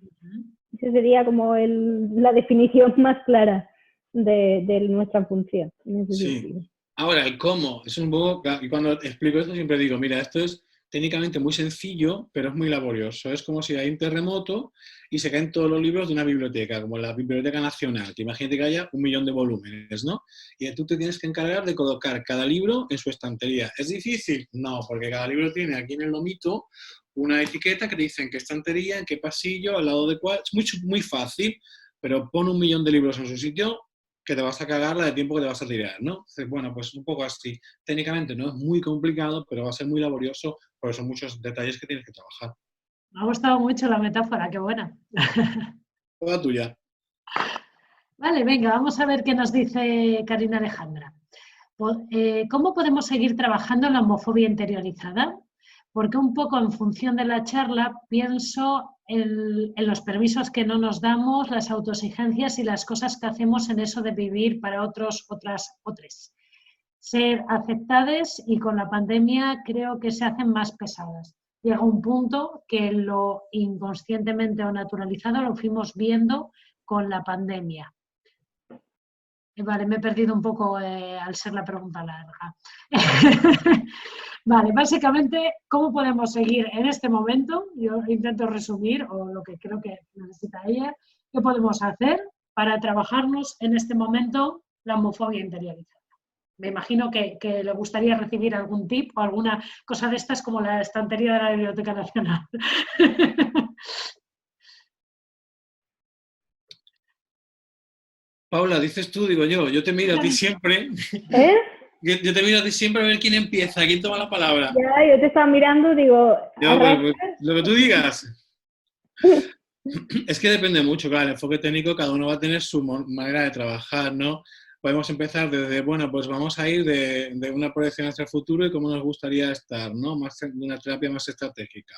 Esa sería como la definición más clara de nuestra función. En ese sentido. Ahora, el cómo, es un poco, y cuando explico esto siempre digo, mira, esto es técnicamente muy sencillo, pero es muy laborioso. Es como si hay un terremoto y se caen todos los libros de una biblioteca, como la Biblioteca Nacional, que imagínate que haya 1 millón de volúmenes, ¿no? Y tú te tienes que encargar de colocar cada libro en su estantería. ¿Es difícil? No, porque cada libro tiene aquí en el lomito una etiqueta que te dice en qué estantería, en qué pasillo, al lado de cuál. Es muy fácil, pero pon 1 millón de libros en su sitio, que te vas a cagar la de tiempo que te vas a tirar, ¿no? Entonces, bueno, pues un poco así. Técnicamente no es muy complicado, pero va a ser muy laborioso, porque son muchos detalles que tienes que trabajar. Me ha gustado mucho la metáfora, qué buena. Toda tuya. Vale, venga, vamos a ver qué nos dice Karina Alejandra. ¿Cómo podemos seguir trabajando en la homofobia interiorizada? Porque un poco en función de la charla pienso en los permisos que no nos damos, las autoexigencias y las cosas que hacemos en eso de vivir para otros, otras. Ser aceptadas y con la pandemia creo que se hacen más pesadas. Llega un punto que lo inconscientemente o naturalizado lo fuimos viendo con la pandemia. Vale, me he perdido un poco al ser la pregunta larga. Vale, básicamente, ¿cómo podemos seguir en este momento? Yo intento resumir, o lo que creo que necesita ella, ¿qué podemos hacer para trabajarnos en este momento la homofobia interiorizada? Me imagino que le gustaría recibir algún tip o alguna cosa de estas como la estantería de la Biblioteca Nacional. Paula, dices tú, digo yo te miro a ti siempre. Yo te miro a ti siempre a ver quién empieza, quién toma la palabra. Ya, yo te estaba mirando, digo... Pues, lo que tú digas. Es que depende mucho, claro, el enfoque técnico, cada uno va a tener su manera de trabajar, ¿no? Podemos empezar desde, bueno, pues vamos a ir de una proyección hacia el futuro y cómo nos gustaría estar, ¿no? Más de una terapia más estratégica.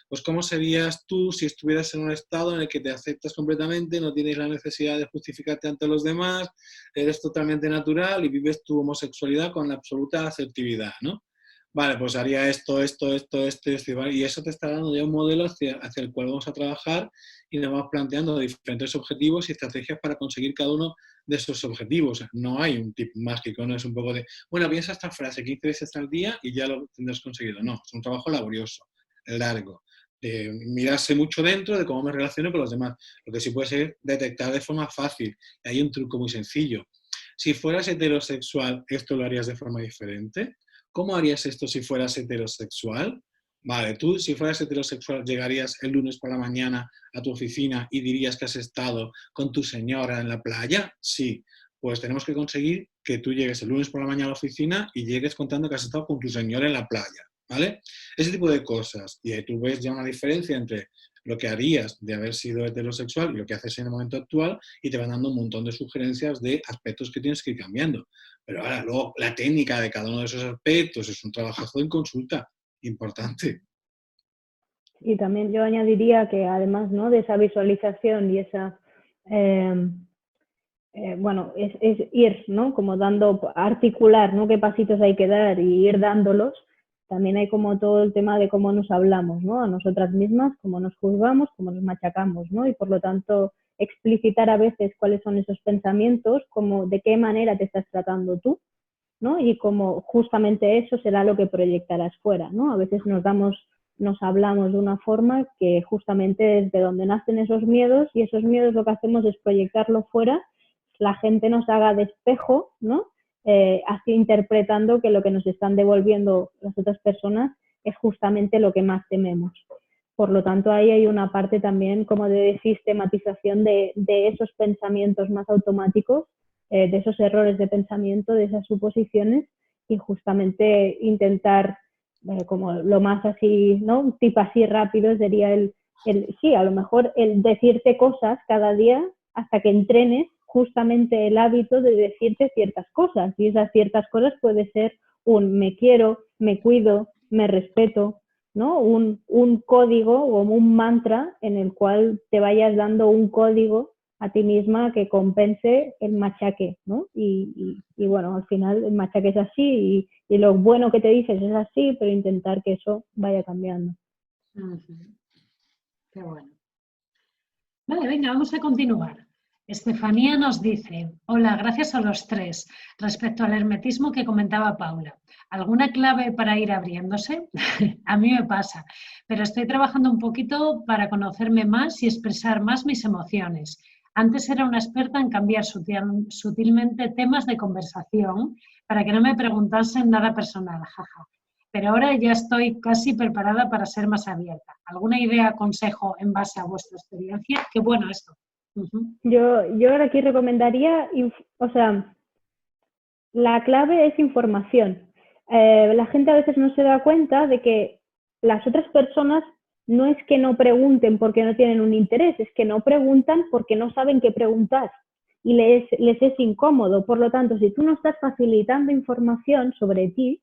Pues cómo serías tú si estuvieras en un estado en el que te aceptas completamente, no tienes la necesidad de justificarte ante los demás, eres totalmente natural y vives tu homosexualidad con la absoluta asertividad, ¿no? Vale, pues haría esto, y eso te está dando ya un modelo hacia el cual vamos a trabajar y nos vamos planteando diferentes objetivos y estrategias para conseguir cada uno de esos objetivos. No hay un tip mágico, no es un poco de, bueno, piensa esta frase 15 veces al día y ya lo tendrás conseguido. No, es un trabajo laborioso, largo, de mirarse mucho dentro de cómo me relaciono con los demás. Lo que sí puede ser detectar de forma fácil. Y hay un truco muy sencillo. Si fueras heterosexual, ¿esto lo harías de forma diferente? ¿Cómo harías esto si fueras heterosexual? Vale, tú si fueras heterosexual llegarías el lunes por la mañana a tu oficina y dirías que has estado con tu señora en la playa. Sí, pues tenemos que conseguir que tú llegues el lunes por la mañana a la oficina y llegues contando que has estado con tu señora en la playa, ¿vale? Ese tipo de cosas. Y ahí tú ves ya una diferencia entre lo que harías de haber sido heterosexual y lo que haces en el momento actual y te van dando un montón de sugerencias de aspectos que tienes que ir cambiando. Pero ahora, luego, la técnica de cada uno de esos aspectos es un trabajazo en consulta importante. Y también yo añadiría que además, ¿no?, de esa visualización y esa, bueno, es ir, ¿no?, como articular, ¿no?, qué pasitos hay que dar y ir dándolos. También hay como todo el tema de cómo nos hablamos, ¿no?, a nosotras mismas, cómo nos juzgamos, cómo nos machacamos, ¿no?, y por lo tanto explicitar a veces cuáles son esos pensamientos, como de qué manera te estás tratando tú, ¿no?, y cómo justamente eso será lo que proyectarás fuera, ¿no? A veces nos hablamos de una forma que justamente es de donde nacen esos miedos y esos miedos lo que hacemos es proyectarlo fuera, la gente nos haga de espejo, ¿no? Así interpretando que lo que nos están devolviendo las otras personas es justamente lo que más tememos. Por lo tanto, ahí hay una parte también como de sistematización de esos pensamientos más automáticos, de esos errores de pensamiento, de esas suposiciones, y justamente intentar, como lo más así, ¿no? Un tip así rápido sería sí, a lo mejor el decirte cosas cada día hasta que entrenes justamente el hábito de decirte ciertas cosas. Y esas ciertas cosas puede ser un me quiero, me cuido, me respeto, ¿no? Un código o un mantra en el cual te vayas dando un código a ti misma que compense el machaque, ¿no? Y bueno, al final el machaque es así y lo bueno que te dices es así, pero intentar que eso vaya cambiando. Qué bueno. Vale, venga, vamos a continuar. Estefanía nos dice, hola, gracias a los tres. Respecto al hermetismo que comentaba Paula, ¿alguna clave para ir abriéndose? A mí me pasa, pero estoy trabajando un poquito para conocerme más y expresar más mis emociones. Antes era una experta en cambiar sutilmente temas de conversación para que no me preguntasen nada personal, jaja. Pero ahora ya estoy casi preparada para ser más abierta. ¿Alguna idea, consejo en base a vuestra experiencia? Qué bueno esto. Yo ahora aquí recomendaría, o sea, la clave es información. La gente a veces no se da cuenta de que las otras personas no es que no pregunten porque no tienen un interés, es que no preguntan porque no saben qué preguntar y les es incómodo. Por lo tanto, si tú no estás facilitando información sobre ti,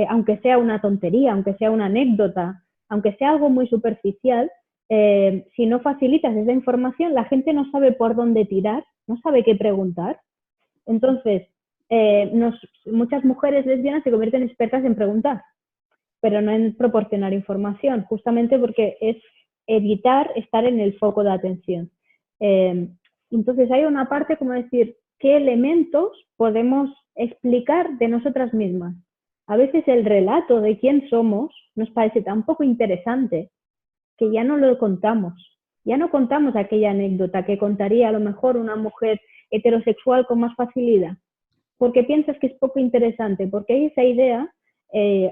aunque sea una tontería, aunque sea una anécdota, aunque sea algo muy superficial, si no facilitas esa información, la gente no sabe por dónde tirar, no sabe qué preguntar. Entonces, muchas mujeres lesbianas se convierten en expertas en preguntar, pero no en proporcionar información, justamente porque es evitar estar en el foco de atención. Entonces, hay una parte como decir, ¿qué elementos podemos explicar de nosotras mismas? A veces el relato de quién somos nos parece tan poco interesante que ya no lo contamos. Ya no contamos aquella anécdota que contaría a lo mejor una mujer heterosexual con más facilidad, porque piensas que es poco interesante, porque hay esa idea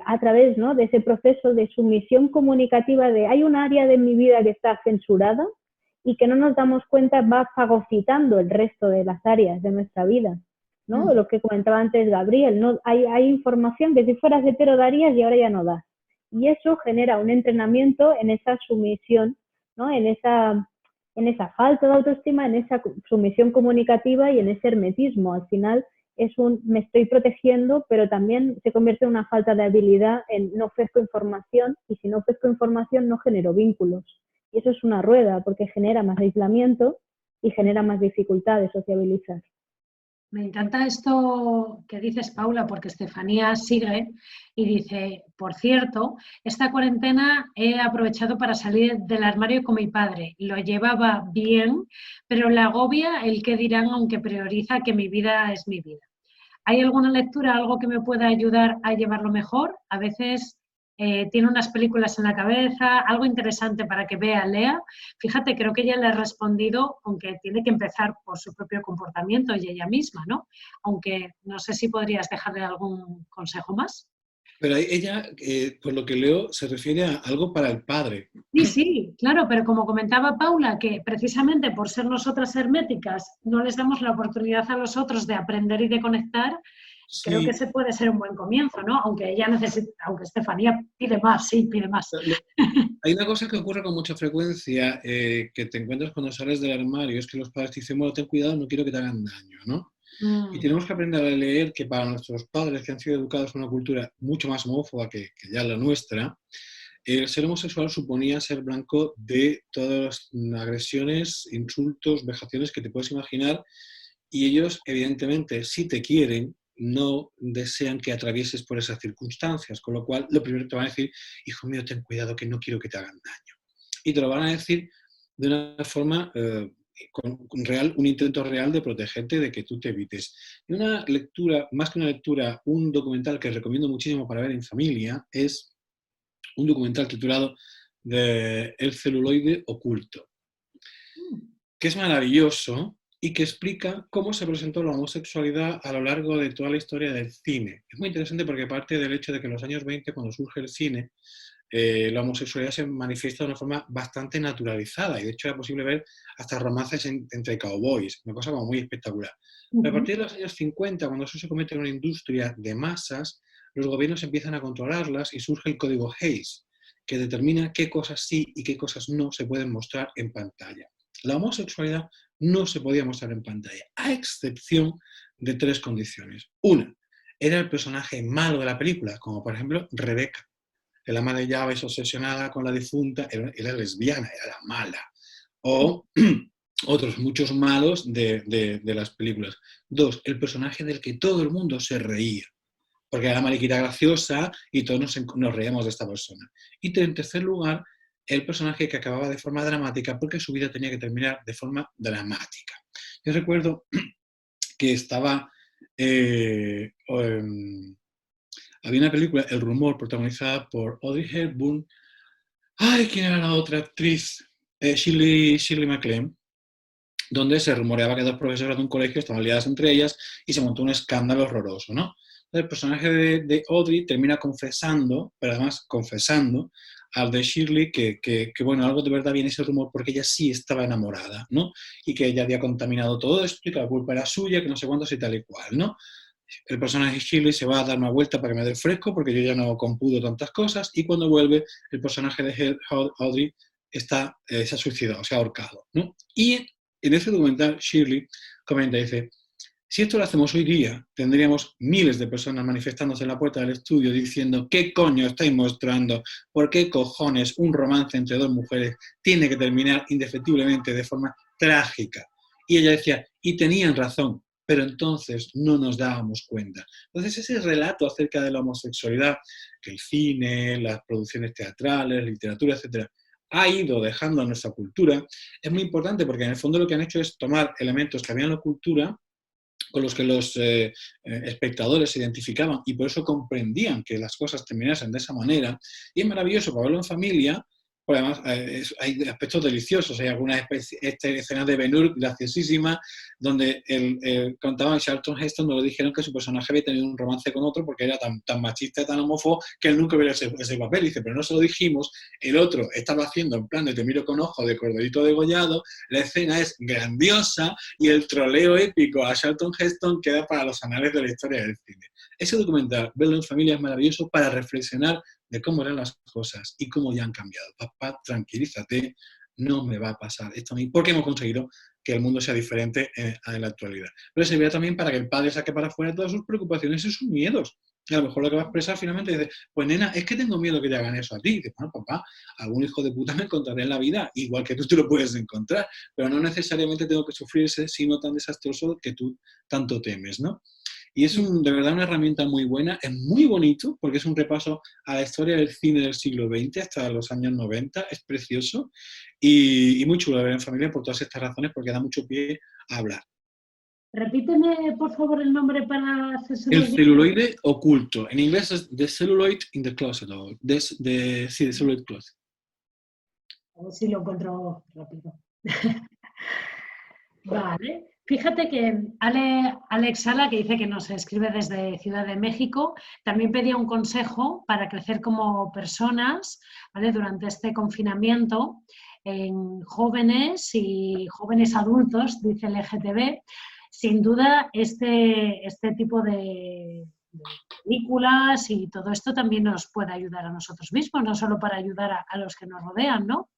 a través, ¿no?, de ese proceso de sumisión comunicativa de hay un área de mi vida que está censurada y que no nos damos cuenta va fagocitando el resto de las áreas de nuestra vida, ¿no? Lo que comentaba antes Gabriel, ¿no? Hay información que si fueras hetero darías y ahora ya no das. Y eso genera un entrenamiento en esa sumisión, ¿no?, en esa falta de autoestima, en esa sumisión comunicativa y en ese hermetismo. Al final es me estoy protegiendo, pero también se convierte en una falta de habilidad en no ofrezco información, y si no ofrezco información no genero vínculos. Y eso es una rueda, porque genera más aislamiento y genera más dificultad de sociabilizar. Me encanta esto que dices, Paula, porque Estefanía sigue y dice, por cierto, esta cuarentena he aprovechado para salir del armario con mi padre. Lo llevaba bien, pero le agobia el qué dirán, aunque prioriza que mi vida es mi vida. ¿Hay alguna lectura, algo que me pueda ayudar a llevarlo mejor? A veces tiene unas películas en la cabeza, algo interesante para que vea, lea. Fíjate, creo que ella le ha respondido, aunque tiene que empezar por su propio comportamiento y ella misma, ¿no? Aunque no sé si podrías dejarle algún consejo más. Pero ella, por lo que leo, se refiere a algo para el padre. Sí, claro, pero como comentaba Paula, que precisamente por ser nosotras herméticas no les damos la oportunidad a los otros de aprender y de conectar, sí. Creo que ese puede ser un buen comienzo, ¿no? Aunque ella aunque Estefanía pide más, sí, pide más. Hay una cosa que ocurre con mucha frecuencia, que te encuentras cuando sales del armario, es que los padres te dicen, bueno, ten cuidado, no quiero que te hagan daño, ¿no? Y tenemos que aprender a leer que para nuestros padres que han sido educados en una cultura mucho más homófoba que ya la nuestra, el ser homosexual suponía ser blanco de todas las agresiones, insultos, vejaciones que te puedes imaginar, y ellos, evidentemente, si te quieren, no desean que atravieses por esas circunstancias, con lo cual lo primero que te van a decir, hijo mío, ten cuidado que no quiero que te hagan daño. Y te lo van a decir de una forma con un intento real de protegerte, de que tú te evites. Y una lectura, más que una lectura, un documental que recomiendo muchísimo para ver en familia es un documental titulado El celuloide oculto, que es maravilloso y que explica cómo se presentó la homosexualidad a lo largo de toda la historia del cine. Es muy interesante porque parte del hecho de que en los años 20, cuando surge el cine, la homosexualidad se manifiesta de una forma bastante naturalizada y de hecho era posible ver hasta romances entre cowboys, una cosa como muy espectacular. Pero a partir de los años 50, cuando eso se convierte en una industria de masas, los gobiernos empiezan a controlarlas y surge el código Hays, que determina qué cosas sí y qué cosas no se pueden mostrar en pantalla. La homosexualidad no se podía mostrar en pantalla, a excepción de 3 condiciones. Una, era el personaje malo de la película, como por ejemplo Rebeca. El ama de llaves obsesionada con la difunta era lesbiana, era la mala. O otros muchos malos de las películas. 2, el personaje del que todo el mundo se reía, porque era la mariquita graciosa y todos nos reíamos de esta persona. Y en tercer lugar, el personaje que acababa de forma dramática porque su vida tenía que terminar de forma dramática. Yo recuerdo que estaba... había una película, El rumor, protagonizada por Audrey Hepburn. Ay, ¿quién era la otra actriz? Shirley MacLaine, donde se rumoreaba que 2 profesoras de un colegio estaban liadas entre ellas y se montó un escándalo horroroso, ¿no? El personaje de Audrey termina confesando, pero además confesando, al de Shirley que bueno, algo de verdad viene ese rumor porque ella sí estaba enamorada, ¿no? Y que ella había contaminado todo esto y que la culpa era suya, que no sé cuántos y tal y cual, ¿no? El personaje Shirley se va a dar una vuelta para que me dé fresco porque yo ya no computo tantas cosas y cuando vuelve el personaje de Audrey se ha suicidado, se ha ahorcado, ¿no? Y en ese documental Shirley comenta y dice, si esto lo hacemos hoy día, tendríamos miles de personas manifestándose en la puerta del estudio diciendo ¿qué coño estáis mostrando? ¿Por qué cojones un romance entre 2 mujeres tiene que terminar indefectiblemente de forma trágica? Y ella decía, y tenían razón, pero entonces no nos dábamos cuenta. Entonces ese relato acerca de la homosexualidad, que el cine, las producciones teatrales, literatura, etcétera, ha ido dejando a nuestra cultura, es muy importante porque en el fondo lo que han hecho es tomar elementos que había en la cultura con los que los espectadores se identificaban y por eso comprendían que las cosas terminasen de esa manera. Y es maravilloso para verlo en familia, porque además hay aspectos deliciosos. Hay algunas escenas de Ben-Hur graciosísimas donde contaban Charlton Heston, nos lo dijeron que su personaje había tenido un romance con otro porque era tan machista y tan homófobo que él nunca hubiera ese papel. Dice, pero no se lo dijimos, el otro estaba haciendo en plan de te miro con ojo de corderito degollado, la escena es grandiosa y el troleo épico a Charlton Heston queda para los anales de la historia del cine. Ese documental, verlo en familia, es maravilloso para reflexionar de cómo eran las cosas y cómo ya han cambiado. Papá, tranquilízate, no me va a pasar esto a mí, porque hemos conseguido que el mundo sea diferente en la actualidad. Pero servirá también para que el padre saque para afuera todas sus preocupaciones y sus miedos. Y a lo mejor lo que va a expresar finalmente dice, pues nena, es que tengo miedo que te hagan eso a ti. Y dice, bueno, papá, algún hijo de puta me encontraré en la vida, igual que tú te lo puedes encontrar, pero no necesariamente tengo que sufrir ese signo tan desastroso que tú tanto temes, ¿no? Y es de verdad una herramienta muy buena, es muy bonito porque es un repaso a la historia del cine del siglo XX hasta los años 90, es precioso y muy chulo de ver en familia por todas estas razones porque da mucho pie a hablar. Repíteme, por favor, el nombre para hacerse. El celuloide oculto, en inglés es The Celluloid in the Closet, The Celluloid Closet. A ver si lo encuentro rápido. Vale. Fíjate que Alex Sala, que dice que nos escribe desde Ciudad de México, también pedía un consejo para crecer como personas, ¿vale? Durante este confinamiento en jóvenes y jóvenes adultos, dice el LGTB. Sin duda, este tipo de películas y todo esto también nos puede ayudar a nosotros mismos, no solo para ayudar a los que nos rodean, ¿no?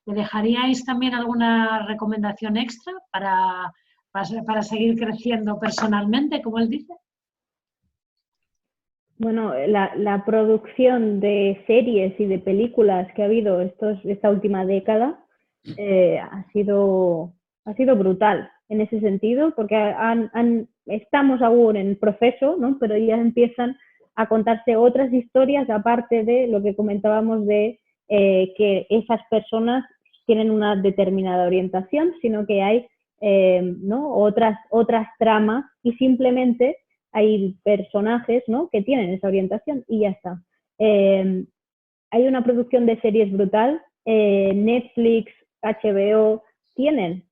¿Le dejaríais también alguna recomendación extra para seguir creciendo personalmente, como él dice? Bueno, la producción de series y de películas que ha habido esta última década ha sido brutal en ese sentido, porque estamos aún en proceso, ¿no? Pero ya empiezan a contarse otras historias aparte de lo que comentábamos de que esas personas tienen una determinada orientación, sino que hay ¿no? otras tramas y simplemente hay personajes, ¿no? que tienen esa orientación y ya está. Hay una producción de series brutal, Netflix, HBO tienen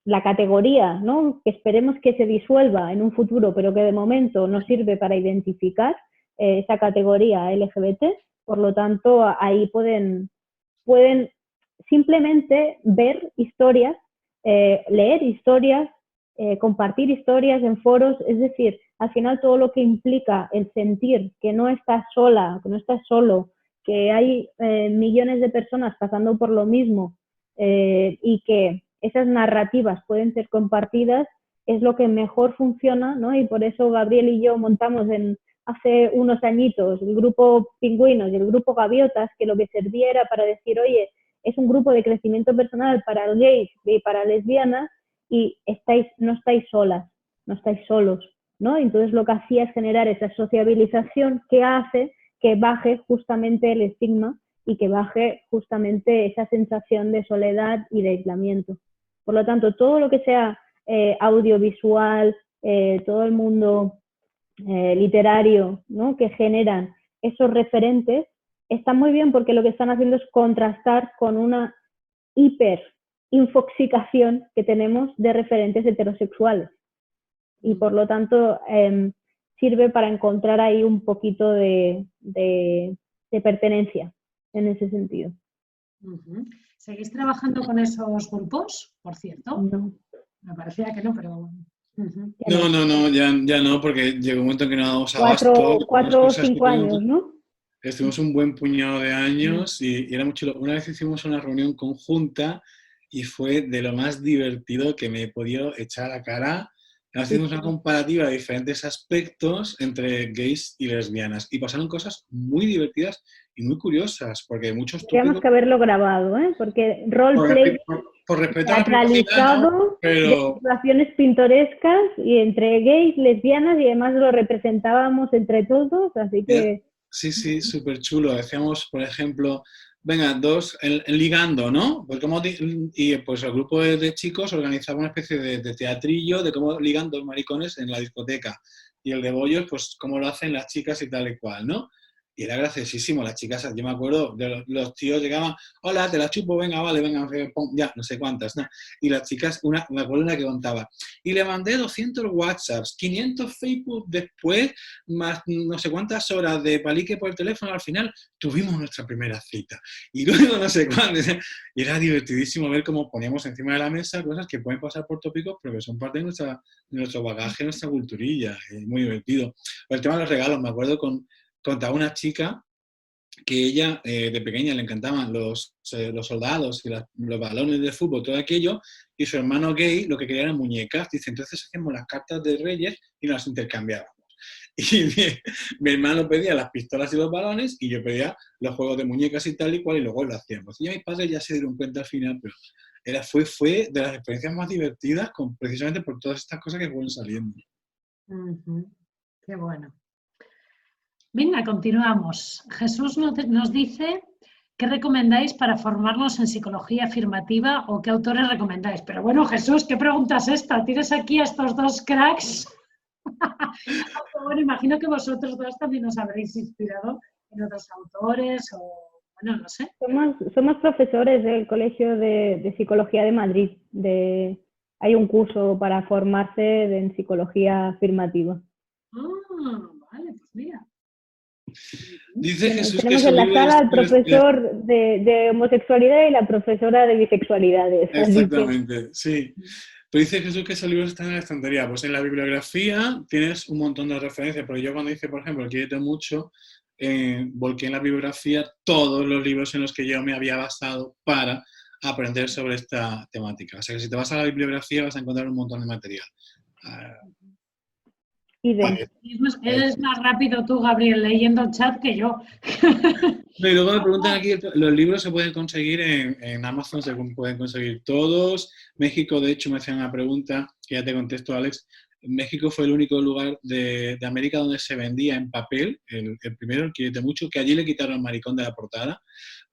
la categoría, ¿no? que esperemos que se disuelva en un futuro, pero que de momento nos sirve para identificar esa categoría LGBT, por lo tanto ahí pueden simplemente ver historias, leer historias, compartir historias en foros, es decir, al final todo lo que implica el sentir que no estás sola, que no estás solo, que hay millones de personas pasando por lo mismo y que esas narrativas pueden ser compartidas, es lo que mejor funciona, ¿no? Y por eso Gabriel y yo montamos hace unos añitos el grupo Pingüinos y el grupo Gaviotas, que lo que servía era para decir, oye, es un grupo de crecimiento personal para gays y para lesbianas y no estáis solas, no estáis solos, ¿no? Entonces lo que hacía es generar esa sociabilización que hace que baje justamente el estigma y que baje justamente esa sensación de soledad y de aislamiento. Por lo tanto, todo lo que sea audiovisual, todo el mundo literario, ¿no? Que generan esos referentes, está muy bien porque lo que están haciendo es contrastar con una hiperinfoxicación que tenemos de referentes heterosexuales. Y por lo tanto sirve para encontrar ahí un poquito de pertenencia en ese sentido. ¿Seguís trabajando con esos grupos, por cierto? No. Me parecía que no, pero... No, ya no, porque llegó un momento en que no damos abasto. 4 o 5 años, ¿no? Estuvimos un buen puñado de años y era muy chulo. Una vez hicimos una reunión conjunta y fue de lo más divertido que me he podido echar a cara. Hicimos una comparativa de diferentes aspectos entre gays y lesbianas y pasaron cosas muy divertidas y muy curiosas, porque muchos Tenemos que haberlo grabado, porque roleplay por respeto teatralizado, ¿no? Pero... de situaciones pintorescas y entre gays, lesbianas y además lo representábamos entre todos, así que... Sí, súper chulo. Decíamos, por ejemplo, venga, dos ligando, ¿no? Pues y pues el grupo de chicos organizaba una especie de teatrillo de cómo ligan dos maricones en la discoteca. Y el de bollos, pues cómo lo hacen las chicas y tal y cual, ¿no? Y era graciosísimo, las chicas, yo me acuerdo, de los tíos llegaban, hola, te la chupo, venga, vale, venga, ya, no sé cuántas, ¿no? Y las chicas, me acuerdo una que contaba, y le mandé 200 WhatsApps, 500 Facebook después, más no sé cuántas horas de palique por el teléfono, al final tuvimos nuestra primera cita. Y luego no sé cuántas, y era divertidísimo ver cómo poníamos encima de la mesa cosas que pueden pasar por tópicos, pero que son parte de nuestro bagaje, nuestra culturilla, es muy divertido. El tema de los regalos, me acuerdo contaba una chica que ella de pequeña le encantaban los soldados y los balones de fútbol, todo aquello, y su hermano gay lo que quería eran muñecas. Dice, entonces hacíamos las cartas de Reyes y las intercambiábamos. Y mi hermano pedía las pistolas y los balones y yo pedía los juegos de muñecas y tal y cual, y luego lo hacíamos. Y mis padres ya se dieron cuenta al final, pero fue de las experiencias más divertidas precisamente por todas estas cosas que fueron saliendo. Qué bueno. Venga, continuamos. Jesús nos dice, ¿qué recomendáis para formarnos en psicología afirmativa o qué autores recomendáis? Pero bueno, Jesús, ¿qué pregunta es esta? ¿Tienes aquí a estos dos cracks? Bueno, imagino que vosotros dos también os habréis inspirado en otros autores o, bueno, no sé. Somos profesores del Colegio de Psicología de Madrid. Hay un curso para formarse en psicología afirmativa. Vale, pues mira. Dice Jesús tenemos que en la sala al profesor de homosexualidad y la profesora de bisexualidades. Exactamente, sí. Pero dice Jesús que esos libros están en la estantería. Pues en la bibliografía tienes un montón de referencias, pero yo cuando hice, por ejemplo, Quiérete mucho, volqué en la bibliografía todos los libros en los que yo me había basado para aprender sobre esta temática. O sea que si te vas a la bibliografía vas a encontrar un montón de material. Eres más rápido tú, Gabriel, leyendo el chat que yo. Y luego me preguntan aquí, los libros se pueden conseguir en Amazon, se pueden conseguir todos. México, de hecho, me hacían una pregunta, que ya te contesto, Alex. México fue el único lugar de América donde se vendía en papel, el primero, el Quiérete mucho, que allí le quitaron maricón de la portada,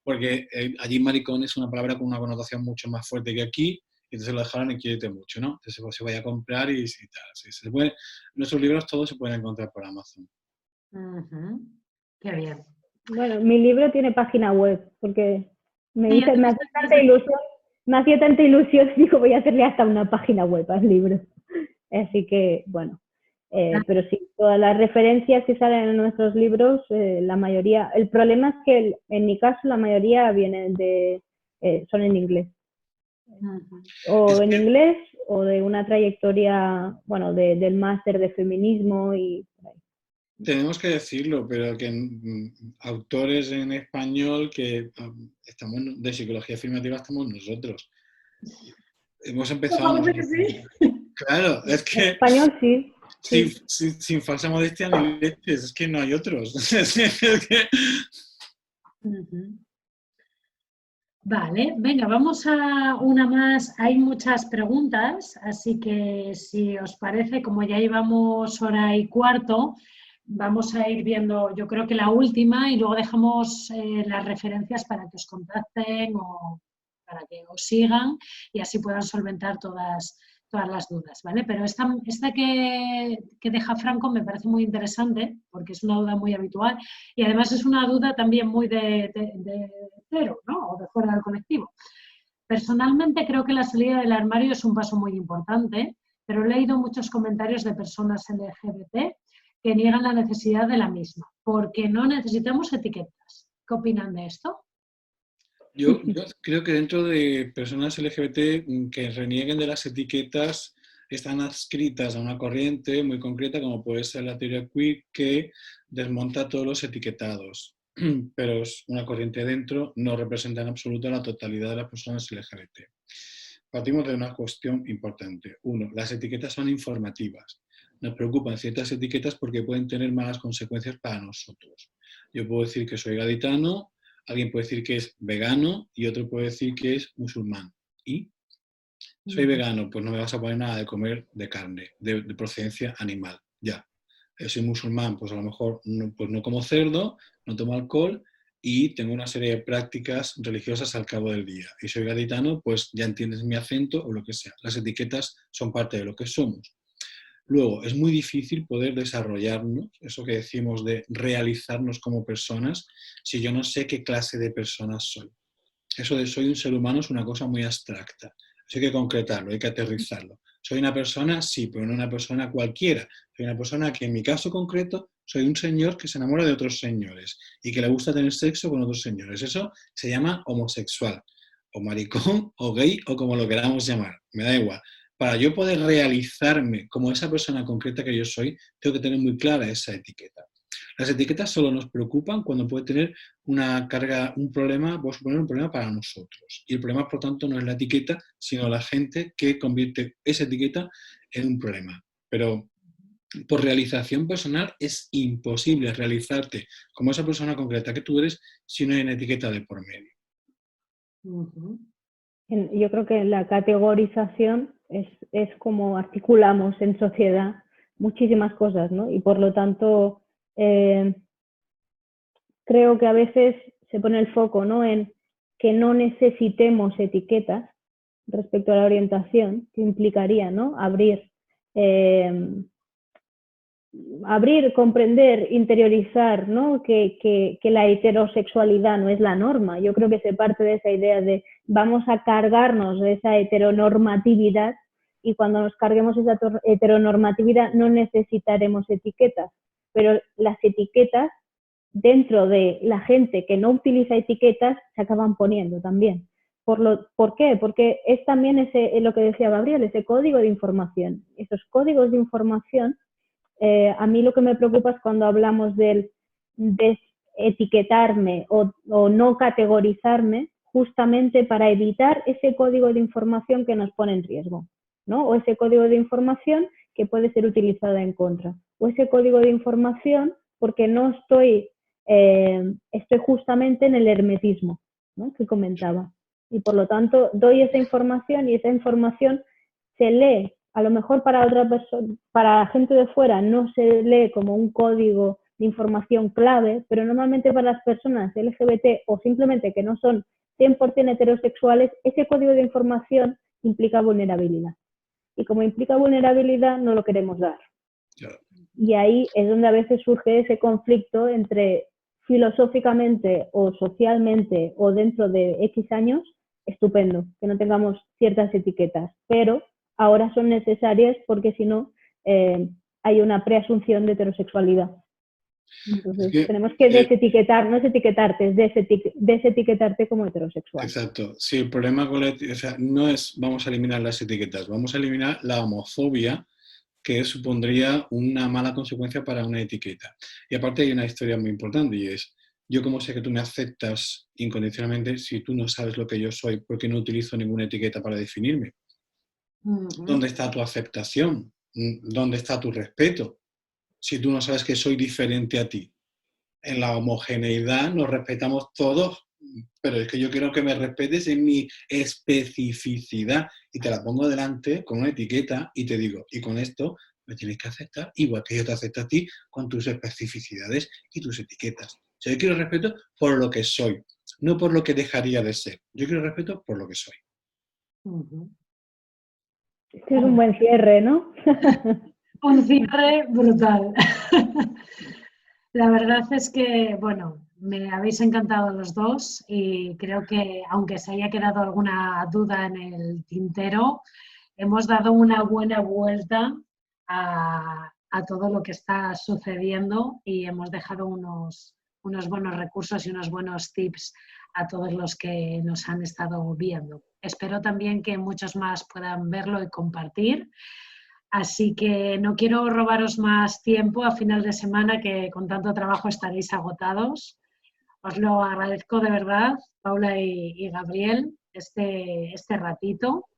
porque allí maricón es una palabra con una connotación mucho más fuerte que aquí, y entonces lo dejaron en Quiérete mucho, ¿no? Entonces pues, se vaya a comprar y tal. Sí, nuestros libros todos se pueden encontrar por Amazon. Qué bien. Bueno, mi libro tiene página web, porque me hacía tanta ilusión, digo, voy a hacerle hasta una página web al libro. Así que, bueno, Pero sí, todas las referencias que salen en nuestros libros, la mayoría, el problema es que en mi caso la mayoría vienen son en inglés. O en inglés o de una trayectoria, bueno, del máster de feminismo y por ahí. Tenemos que decirlo, pero que autores en español que estamos de psicología afirmativa estamos nosotros. Hemos empezado nosotros. Claro, es que... Español sí. Sin falsa modestia ni leches, es que no hay otros. Vale, venga, vamos a una más. Hay muchas preguntas, así que si os parece, como ya llevamos hora y cuarto, vamos a ir viendo, yo creo que la última, y luego dejamos las referencias para que os contacten o para que os sigan y así puedan solventar todas las dudas, ¿vale? Pero esta que deja Franco me parece muy interesante porque es una duda muy habitual y además es una duda también muy de cero, ¿no? O de fuera del colectivo. Personalmente creo que la salida del armario es un paso muy importante, pero he leído muchos comentarios de personas LGBT que niegan la necesidad de la misma, porque no necesitamos etiquetas. ¿Qué opinan de esto? Yo creo que dentro de personas LGBT que renieguen de las etiquetas están adscritas a una corriente muy concreta como puede ser la teoría queer que desmonta todos los etiquetados, pero es una corriente dentro, no representa en absoluto la totalidad de las personas LGBT. Partimos de una cuestión importante. Uno, las etiquetas son informativas. Nos preocupan ciertas etiquetas porque pueden tener malas consecuencias para nosotros. Yo puedo decir que soy gaditano, alguien puede decir que es vegano y otro puede decir que es musulmán. ¿Y? Soy vegano, pues no me vas a poner nada de comer de carne, de procedencia animal. Ya. Soy musulmán, pues a lo mejor pues no como cerdo, no tomo alcohol y tengo una serie de prácticas religiosas al cabo del día. Y soy gaditano, pues ya entiendes mi acento o lo que sea. Las etiquetas son parte de lo que somos. Luego, es muy difícil poder desarrollarnos, eso que decimos de realizarnos como personas, si yo no sé qué clase de personas soy. Eso de soy un ser humano es una cosa muy abstracta. Eso hay que concretarlo, hay que aterrizarlo. ¿Soy una persona? Sí, pero no una persona cualquiera. Soy una persona que en mi caso concreto soy un señor que se enamora de otros señores y que le gusta tener sexo con otros señores. Eso se llama homosexual, o maricón, o gay, o como lo queramos llamar. Me da igual. Para yo poder realizarme como esa persona concreta que yo soy, tengo que tener muy clara esa etiqueta. Las etiquetas solo nos preocupan cuando puede tener una carga, un problema, puede suponer un problema para nosotros. Y el problema, por tanto, no es la etiqueta, sino la gente que convierte esa etiqueta en un problema. Pero por realización personal es imposible realizarte como esa persona concreta que tú eres si no hay una etiqueta de por medio. Yo creo que la categorización es como articulamos en sociedad muchísimas cosas, ¿no? Y por lo tanto, creo que a veces se pone el foco, ¿no?, en que no necesitemos etiquetas respecto a la orientación, que implicaría, ¿no?, abrir, comprender, interiorizar, ¿no?, que la heterosexualidad no es la norma. Yo creo que se parte de esa idea de vamos a cargarnos de esa heteronormatividad y cuando nos carguemos esa heteronormatividad no necesitaremos etiquetas, pero las etiquetas dentro de la gente que no utiliza etiquetas se acaban poniendo también. ¿Por qué? Porque es también lo que decía Gabriel, ese código de información. Esos códigos de información, a mí lo que me preocupa es cuando hablamos del desetiquetarme o no categorizarme, justamente para evitar ese código de información que nos pone en riesgo, ¿no? O ese código de información que puede ser utilizado en contra. O ese código de información porque no estoy justamente en el hermetismo, ¿no?, que comentaba. Y por lo tanto doy esa información y esa información se lee, a lo mejor para otra persona, para gente de fuera no se lee como un código de información clave, pero normalmente para las personas LGBT o simplemente que no son 100% heterosexuales, ese código de información implica vulnerabilidad. Y como implica vulnerabilidad, no lo queremos dar. Y ahí es donde a veces surge ese conflicto entre filosóficamente o socialmente o dentro de X años, estupendo, que no tengamos ciertas etiquetas, pero ahora son necesarias porque si no hay una preasunción de heterosexualidad. Entonces, tenemos que desetiquetar, no es etiquetarte, es desetiquetarte como heterosexual. Exacto. Sí, el problema con o sea, no es vamos a eliminar las etiquetas, vamos a eliminar la homofobia, que supondría una mala consecuencia para una etiqueta. Y aparte hay una historia muy importante y es, yo cómo sé que tú me aceptas incondicionalmente si tú no sabes lo que yo soy porque no utilizo ninguna etiqueta para definirme. ¿Dónde está tu aceptación? ¿Dónde está tu respeto? Si tú no sabes que soy diferente a ti. En la homogeneidad nos respetamos todos, pero es que yo quiero que me respetes en mi especificidad y te la pongo delante con una etiqueta y te digo, y con esto me tienes que aceptar igual que yo te acepto a ti con tus especificidades y tus etiquetas. O sea, yo quiero respeto por lo que soy, no por lo que dejaría de ser. Yo quiero respeto por lo que soy. Este es un buen cierre, ¿no? Un cierre brutal. La verdad es que, bueno, me habéis encantado los dos y creo que, aunque se haya quedado alguna duda en el tintero, hemos dado una buena vuelta a todo lo que está sucediendo y hemos dejado unos buenos recursos y unos buenos tips a todos los que nos han estado viendo. Espero también que muchos más puedan verlo y compartir. Así que no quiero robaros más tiempo a final de semana, que con tanto trabajo estaréis agotados. Os lo agradezco de verdad, Paula y Gabriel, este ratito.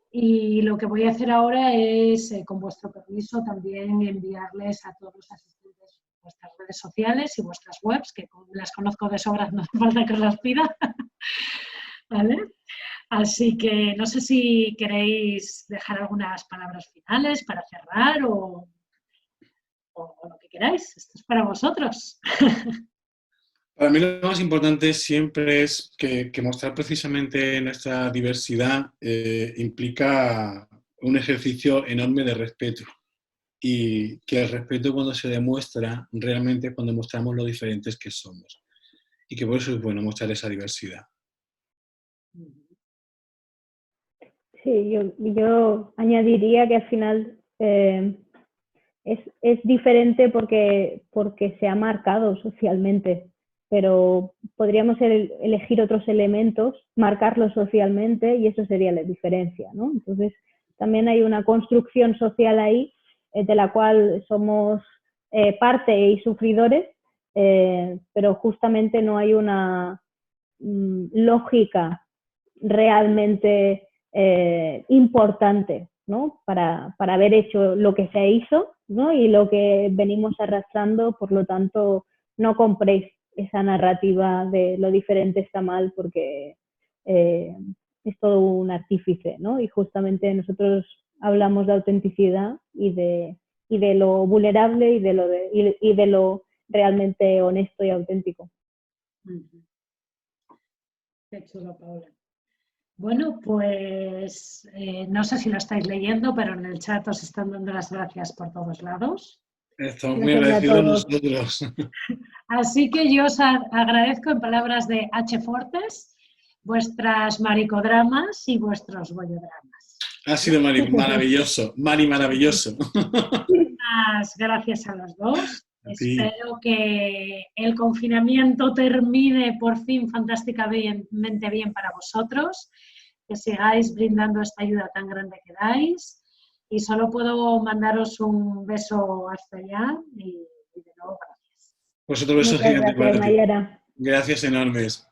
Y lo que voy a hacer ahora es, con vuestro permiso, también enviarles a todos los asistentes vuestras redes sociales y vuestras webs, que las conozco de sobra, no hace falta que os las pida. ¿Vale? Así que no sé si queréis dejar algunas palabras finales para cerrar o lo que queráis. Esto es para vosotros. Para mí lo más importante siempre es que mostrar precisamente nuestra diversidad implica un ejercicio enorme de respeto y que el respeto cuando se demuestra realmente cuando mostramos lo diferentes que somos y que por eso es bueno mostrar esa diversidad. Sí, yo añadiría que al final es diferente porque se ha marcado socialmente, pero podríamos elegir otros elementos, marcarlos socialmente y eso sería la diferencia, ¿no? Entonces, también hay una construcción social ahí de la cual somos parte y sufridores, pero justamente no hay una lógica realmente importante, ¿no? Para haber hecho lo que se hizo, ¿no? Y lo que venimos arrastrando, por lo tanto, no compréis esa narrativa de lo diferente está mal porque es todo un artífice, ¿no? Y justamente nosotros hablamos de autenticidad y de lo vulnerable y de lo realmente honesto y auténtico. Qué chulo, Paula. Bueno, pues no sé si lo estáis leyendo, pero en el chat os están dando las gracias por todos lados. Estamos muy agradecidos nosotros. Así que yo os agradezco en palabras de H. Fortes vuestras maricodramas y vuestros bollodramas. Ha sido maravilloso, maravilloso. Gracias a los dos. Espero que el confinamiento termine por fin fantásticamente bien para vosotros, que sigáis brindando esta ayuda tan grande que dais y solo puedo mandaros un beso hasta allá y de nuevo gracias. Pues otro beso gigante para ti. Gracias enormes.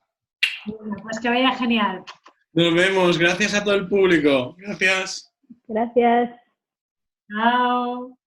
Bueno, pues que vaya genial. Nos vemos. Gracias a todo el público. Gracias. Gracias. Chao.